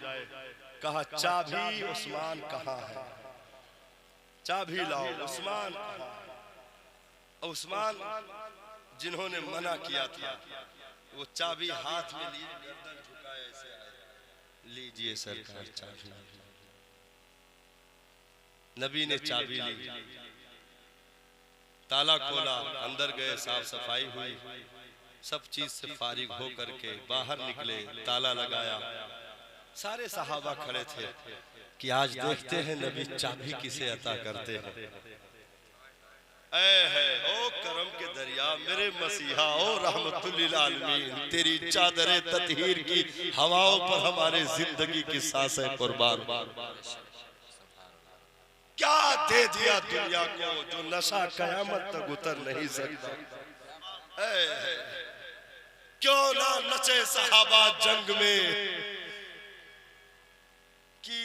कहा, चाबी उस्मान कहाँ है? चाबी लाओ। उस्मान जिन्होंने मना किया था, वो चाबी हाथ में लिए, गर्दन झुकाए ऐसे आए, लीजिए सरकार चाबी। नबी ने चाबी ली, ताला खोला, अंदर गए, साफ सफाई हुई, सब चीज से फारिग हो करके बाहर निकले, ताला लगाया। सारे सहाबा खड़े थे कि आज देखते हैं नबी चाबी किसे अता करते हैं। ओ करम के दरिया मेरे मसीहा, ओ रहमतुल लिल आलमीन, तेरी चादरे ततहीर की हवाओं पर हमारे जिंदगी की सांसें कुर्बान। क्या दे दिया दुनिया को जो नशा कयामत तक उतर नहीं सकता। क्यों ना नचे सहाबा जंग में कि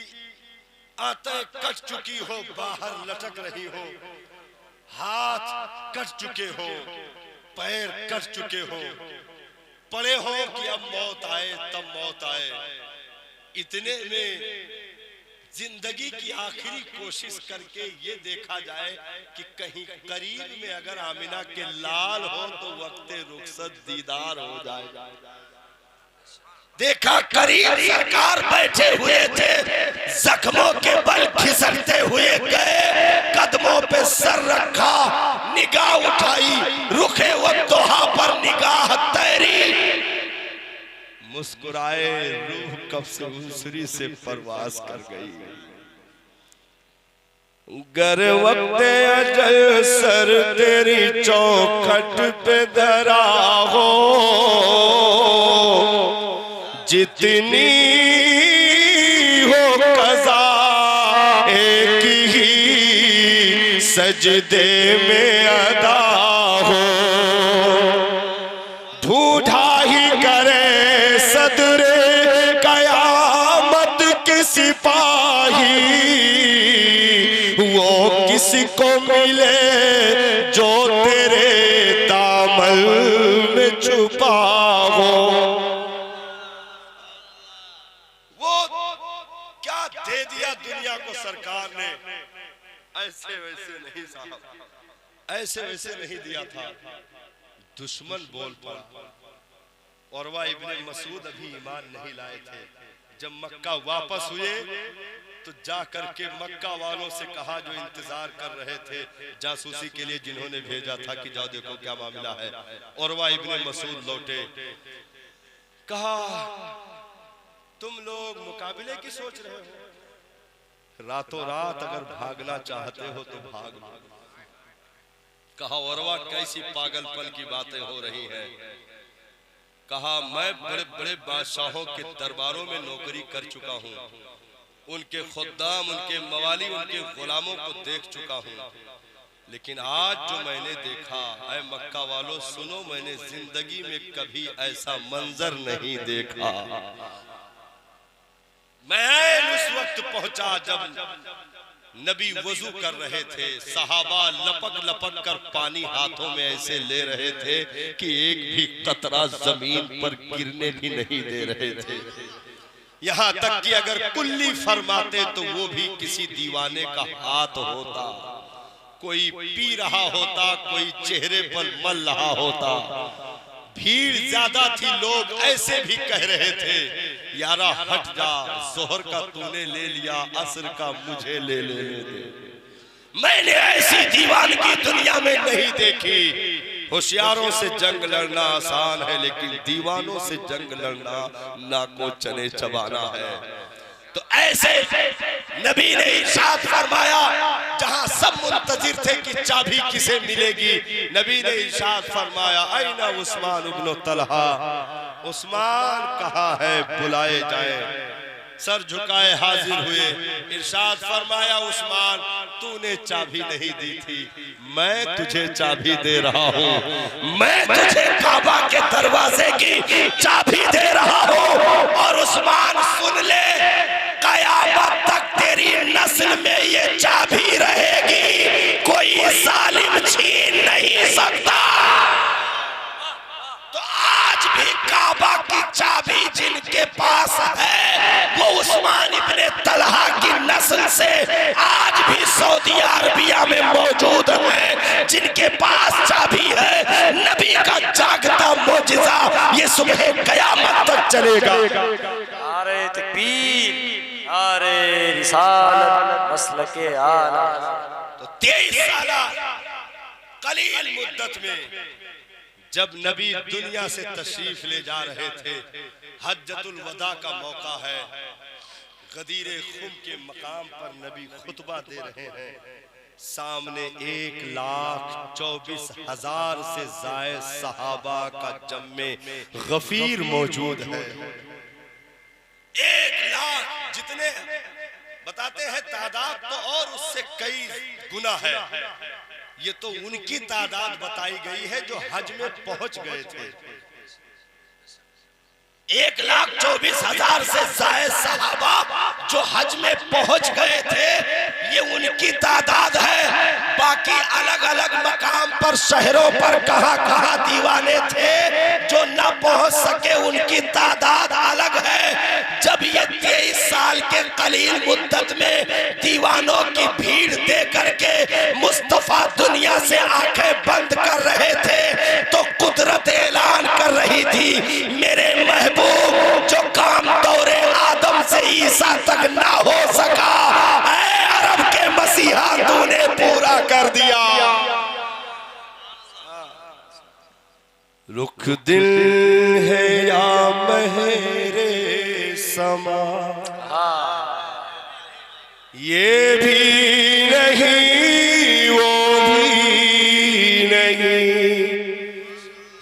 आते कट चुकी हो, बाहर लटक रही हो, हाथ कट चुके हो, पैर कट चुके हो, पड़े हो कि अब मौत आए तब मौत आए। इतने में जिंदगी की आखिरी कोशिश करके ये देखा जाए कि कहीं करीब में अगर आमिना के लाल हो तो वक्ते रुखसत दीदार हो जाए। देखा करीब सरकार बैठे हुए थे, जख्मों के बल खिसकते हुए गए, कदमों पे सर रखा, निगाह उठाई, रुखे वद्दुहा पर निगाह तैरी, मुस्कुराए, रूह कब से उसरी से परवाज कर गई। गर वक्ते अजल सर तेरी चौखट पे धरा हो, जितनी हो कज़ा एक ही सजदे में अदा हो, ढूंढा ही करे सदरे कयामत के सिपाही, वो किसको मिले जो तेरे दामन में छुपा हो। वो ऐसे वैसे नहीं साहब, ऐसे वैसे नहीं दिया था। दुश्मन बोल पड़ा। उरवा इब्ने मसूद अभी ईमान नहीं लाए थे। जब मक्का वापस हुए तो जा करके मक्का वालों से कहा जो इंतजार कर रहे थे जासूसी के लिए, जिन्होंने भेजा था कि जाओ देखो क्या मामला है। उरवा इब्ने मसूद लौटे, कहा तुम लोग मुकाबले की सोच रहे हो, रातों रात अगर भागना चाहते हो तो भाग लो। कहा उरवा कैसी पागलपन की बातें हो रही हैं। कहा मैं बड़े बड़े बादशाहों के दरबारों में नौकरी कर चुका हूँ, उनके खुद्दाम, उनके मवाली, उनके गुलामों को देख चुका हूँ, लेकिन आज जो मैंने देखा, ऐ मक्का वालों सुनो, मैंने जिंदगी में कभी ऐसा मंजर नहीं देखा। मैं उस वक्त पहुंचा जब नबी वजू कर रहे थे, सहाबा लपक लपक कर पानी हाथों में ऐसे ले रहे थे कि एक भी कतरा जमीन पर गिरने भी नहीं दे रहे थे। यहाँ तक कि अगर कुल्ली फरमाते तो वो भी किसी दीवाने का हाथ होता, कोई पी रहा होता, कोई चेहरे पर मल रहा होता। भीड़ ज्यादा थी, लोग ऐसे भी कह रहे थे यारा हट जा, जोहर का तूने ले लिया, असर का मुझे ले ले दे। मैंने ऐसी दीवानगी दुनिया में नहीं देखी। होशियारों से जंग लड़ना आसान है, लेकिन दीवानों से जंग लड़ना नाको चने चबाना है। तो ऐसे नबी ने इरशाद फरमाया, जहां सब मुंतजिर थे कि चाबी किसे मिलेगी, नबी ने इरशाद फरमाया ऐना उस्मान इब्न तलहा, उस्मान कहाँ है, बुलाए जाए। सर झुकाए हाजिर हुए। इरशाद फरमाया उस्मान तूने चाबी नहीं दी थी, मैं तुझे चाबी दे रहा हूँ, मैं तुझे काबा के दरवाजे की चाबी दे रहा हूँ। और उस्मान सुन ले, कयामत तक तेरी नस्ल में ये चाबी रहेगी, कोई जालिम छीन नहीं सकता। तो आज भी काबा की चाबी जिनके पास है वो उस्मान इब्ने तलहा की नस्ल से आज भी सऊदी अरबिया में मौजूद है, जिनके पास चाबी है। नबी का जागता मौजिज़ा ये सुबह कयामत तक चलेगा। नारे तकबीर, नारे रिसालत, मसलके आला। तो 23 साल कलील मुद्दत में जब नबी दुनिया से तशरीफ ले जा रहे थे, हज्जतुल वदा का मौका है, गदीर खुम के मकाम पर नबी खुतबा दे रहे हैं। सामने 1,24,000 से जायद सहाबा का जम्मे गफीर मौजूद है। 1 लाख जितने बताते हैं तादाद तो और उससे कई गुना है। ये तो उनकी तादाद बताई गई है जो हज में पहुंच गए थे। 1,24,000 से जायद सहाबा जो हज में पहुंच गए थे, ये उनकी तादाद है। बाकी अलग अलग मकाम पर, शहरों पर कहां कहां दीवाने थे जो न पहुंच सके, उनकी तादाद अलग है। जब ये 23 साल के कलील मुद्दत में दीवानों की भीड़ दे करके मुस्तफा दुनिया से आंखें बंद कर रहे थे, तो कुदरत ऐलान कर रही थी मेरे महबूब जो काम दौरे आदम से ईसा तक ना हो सका, ऐ अरब के मसीहा तूने पूरा कर दिया। रुख दिल है या महरे समा, ये भी नहीं वो भी नहीं,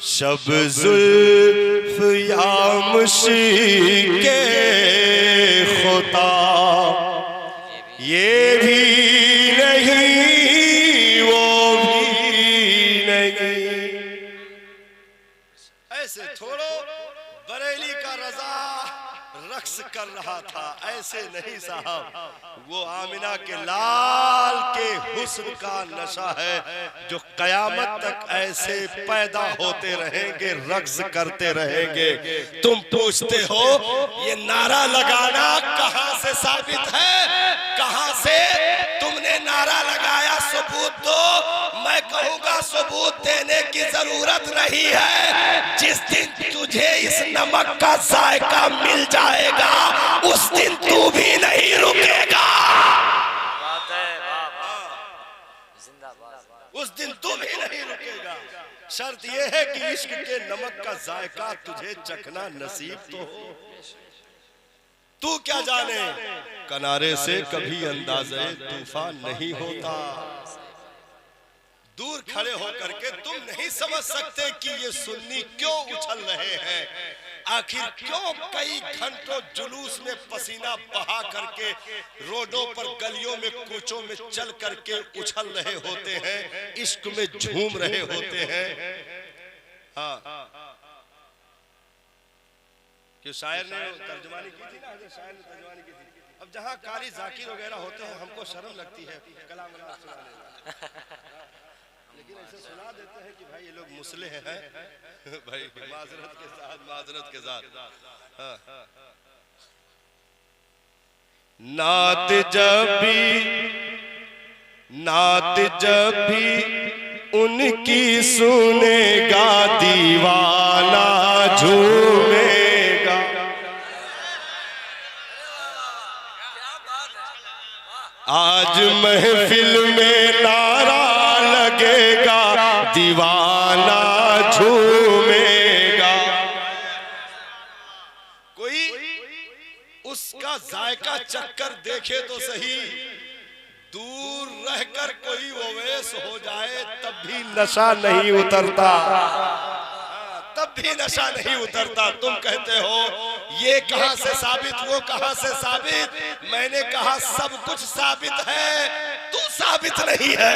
शब जुल्फ या मुश्किल खुदा, ये भी नहीं वो भी नहीं। ऐसे छोड़ो, बरेली का रजा रक्स कर रहा था, ऐसे नहीं साहब। वो आमिना के लाल के हुस्न का नशा है जो कयामत तक ऐसे पैदा होते रहेंगे, रक्स करते रहेंगे। तुम पूछते हो ये नारा लगाना कहां से साबित है, कहां से तुमने नारा नारा लगाया सबूत दो, मैं कहूंगा सबूत देने की जरूरत नहीं है। जिस दिन तुझे इस नमक का जायका मिल जाएगा उस दिन तू भी नहीं रुकेगा। बात है, वाह वाह, जिंदाबाद। उस दिन तू भी नहीं रुकेगा। शर्त यह है कि इश्क के नमक का जायका तुझे चखना नसीब तो हो। तू क्या जाने किनारे से कभी अंदाज़े तूफान नहीं होता। दूर खड़े होकर के तुम नहीं समझ सकते कि ये सुन्नी क्यों उछल रहे हैं, आखिर क्यों कई घंटों जुलूस में पसीना बहा करके रोडों पर गलियों में कूचों में चल करके उछल रहे होते हैं, इश्क में झूम रहे होते हैं। हाँ, कि शायर ने तर्जुमानी की थी ना, शायर ने तर्जुमानी की थी। अब जहाँ कारी जाकिर वगैरह होते हैं हमको शर्म लगती है कलाम सुनाने, लेकिन ऐसे सुना देते हैं कि भाई ये लोग मुसले हैं भाई, माजरत के साथ। हाँ। नात जब भी उनकी सुनेगा दीवाना झूमेगा। आज महफिल में नारा लगेगा दीवाना झूमेगा। कोई उसका जायका चक्कर देखे तो सही, दूर रहकर कोई ओवैस हो जाए तब भी नशा नहीं उतरता, तब भी नशा नहीं उतरता। तुम कहते हो ये कहां से साबित, वो कहां से साबित। मैंने कहा सब कुछ साबित है, तू साबित नहीं है।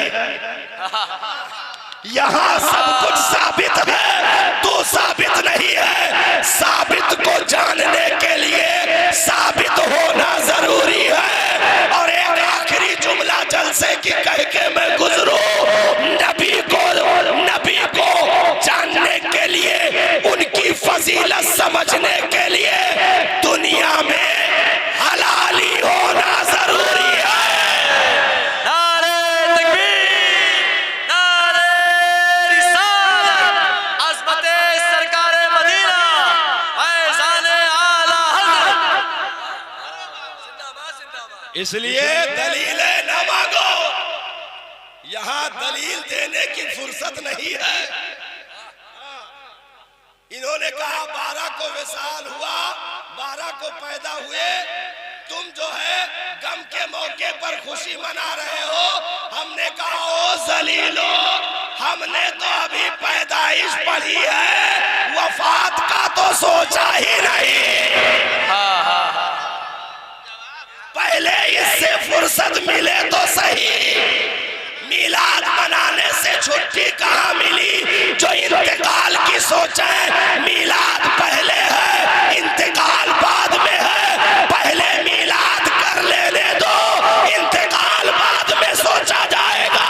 यहाँ सब कुछ साबित है, तू साबित नहीं है। साबित को जानने के लिए साबित होना जरूरी है। और एक आखिरी जुमला जलसे की कह के मैं गुजरूं, नबी को जानने के लिए, उनकी फजीलत समझने के लिए दुनिया में हलाली होना जरूरी है। नारे तकबीर, नारे रिसालत, अज़मते सरकारे मदीना, फैज़ाने आला हज़रत। इसलिए दलीलें न मांगो, यहाँ दलील देने की फुर्सत नहीं है। इन्होंने कहा 12 को विशाल हुआ, 12 को पैदा हुए। तुम जो है गम के मौके पर खुशी मना रहे हो। हमने कहा ओ जलीलो, हमने तो अभी पैदाइश पढ़ी है, वफात का तो सोचा ही नहीं। पहले इससे फुर्सत मिले तो सही। मिलाद मनाने से छुट्टी कहाँ मिली? जो इंतकाल की सोचे, मिलाद पहले है, इंतकाल बाद में है। पहले मिलाद कर लेने दो, इंतकाल बाद में सोचा जाएगा।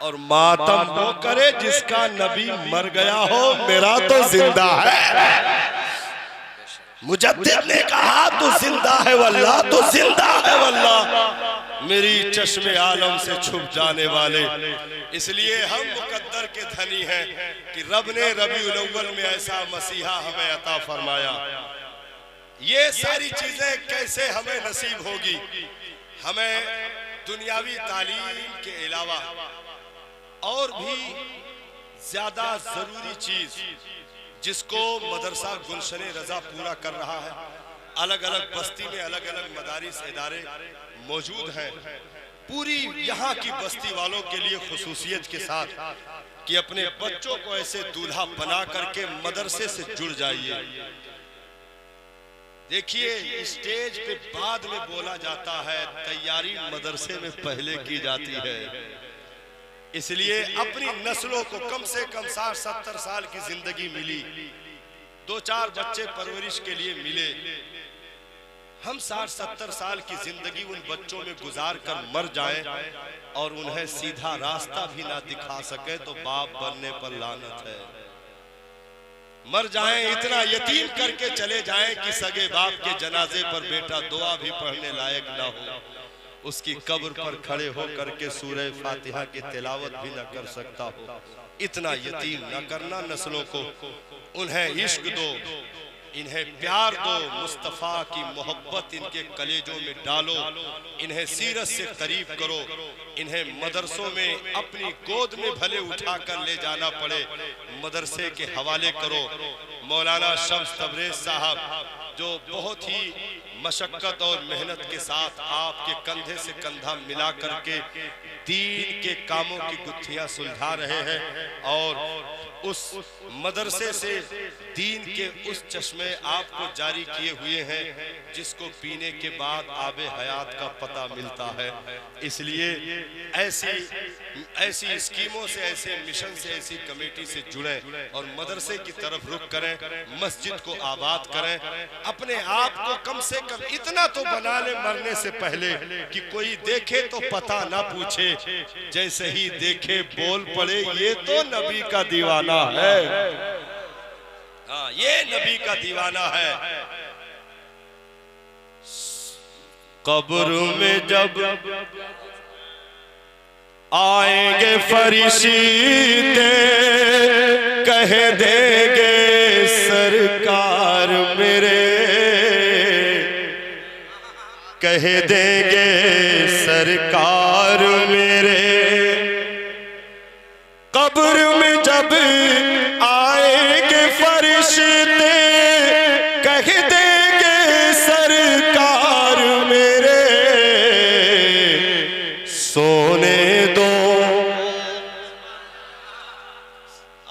और मातम वो करे जिसका नबी मर गया हो, मेरा तो जिंदा है। मुजद्दिद ने कहा तू जिंदा है वल्लाह, तू जिंदा है वल्लाह, मेरी चश्मे आलम से छुप जाने वाले। इसलिए हम मुकद्दर के धनी हैं कि रब ने रबीउल अव्वल में ऐसा मसीहा हमें अता फरमाया। ये सारी चीजें कैसे हमें नसीब होगी? हमें दुनियावी तालीम के अलावा और भी ज्यादा जरूरी चीज जिसको मदरसा गुलशन रजा पूरा कर रहा है, अलग अलग बस्ती में अलग अलग मदारिस इदारे मौजूद हैं। पूरी यहाँ की बस्ती वालों के लिए खुसूसियत के साथ कि अपने बच्चों को ऐसे दूल्हा बना करके मदरसे से जुड़ जाइए। देखिए स्टेज पे बाद में बोला जाता है, तैयारी मदरसे में पहले की जाती है। इसलिए अपनी नस्लों को कम से कम 60-70 साल की जिंदगी मिली, 2-4 बच्चे परवरिश के लिए मिले। हम 60-70 साल की जिंदगी उन बच्चों में गुजार कर मर जाएं और उन्हें सीधा रास्ता भी ना दिखा सके तो बाप बनने पर लानत है। मर जाएं, इतना यतीम करके चले जाएं कि सगे बाप के जनाजे पर बेटा दुआ भी पढ़ने लायक ना हो। उसकी कब्र पर खड़े होकर के सूरह फातिहा की तिलावत भी न कर सकता हो। इतना यतीम न करना नस्लों को, उन्हें इश्क दो, इन्हें प्यार दो, मुस्तफ़ा की मोहब्बत इनके कलेजों में डालो, इन्हें सीरत से करीब करो, इन्हें मदरसों में अपनी गोद में भले उठा कर ले जाना पड़े, मदरसे के हवाले करो। मौलाना शम्स तबरेज़ साहब जो बहुत ही मशक्क़त और मेहनत के साथ आपके कंधे से कंधा मिला करके दीन के कामों की गुत्थियां सुलझा रहे हैं, और उस मदरसे से दीन के उस चश्मे आपको जारी किए हुए हैं जिसको पीने के बाद आबे हयात का पता मिलता है। इसलिए ऐसी स्कीमों से, ऐसे मिशन से, ऐसी कमेटी से जुड़ें और मदरसे की तरफ रुख करें, मस्जिद को आबाद करें। अपने आप को कम से कम इतना तो बना ले मरने से पहले कि कोई देखे तो पता ना पूछे, जैसे ही देखे बोल पड़े ये तो नबी का दीवाना है। हाँ, ये नबी का दीवाना है। कब्र में जब आएंगे फरिश्ते कह देंगे सरकार मेरे, कह देंगे सरकार मेरे। कब्र में जब आएंगे फरिश्ते कह देंगे सरकार मेरे, सोने दो।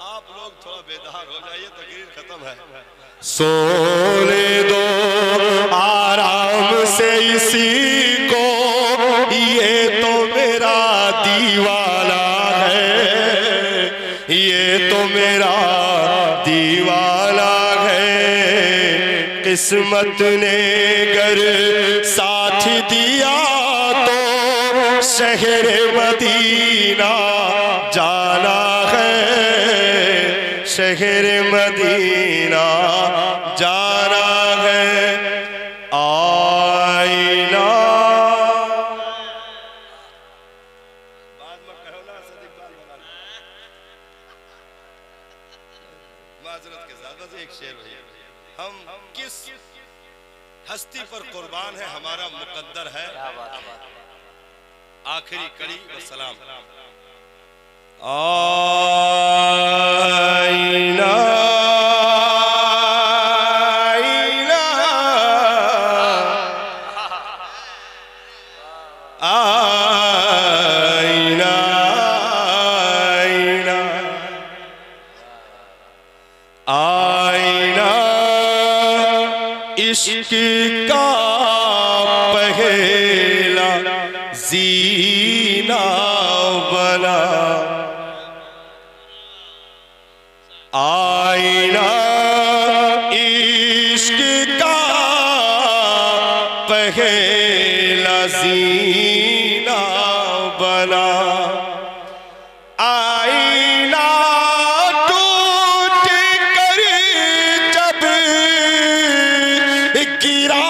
आप लोग थोड़ा बेदार हो जाइए, तकरीर खत्म है। सोने दो आराम से इसी को, ये तो मेरा दीवाना है, ये तो मेरा दीवाना है। किस्मत ने गर साथ दिया तो शहर मदीना जाना है, शहर मदीना जाना है। आईना बाद में कहो ना सदिक बाल बना माजरत के साथ बस एक शेर भैया, हम किस हस्ती पर कुर्बान है हमारा मुकद्दर है। आखिरी कड़ी व सलाम। आईना आईना आईना इश्क का पहला जीना बना। आईना इश्क का पहला जीना बना। आईना टूट कर जब गिरा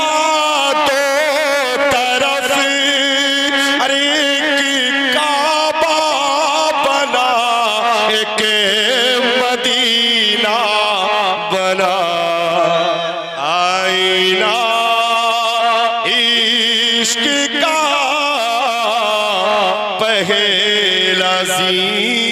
दो तरफ, अरे काबा बना, एक मदीना बना। आईना इश्क का पहला जीना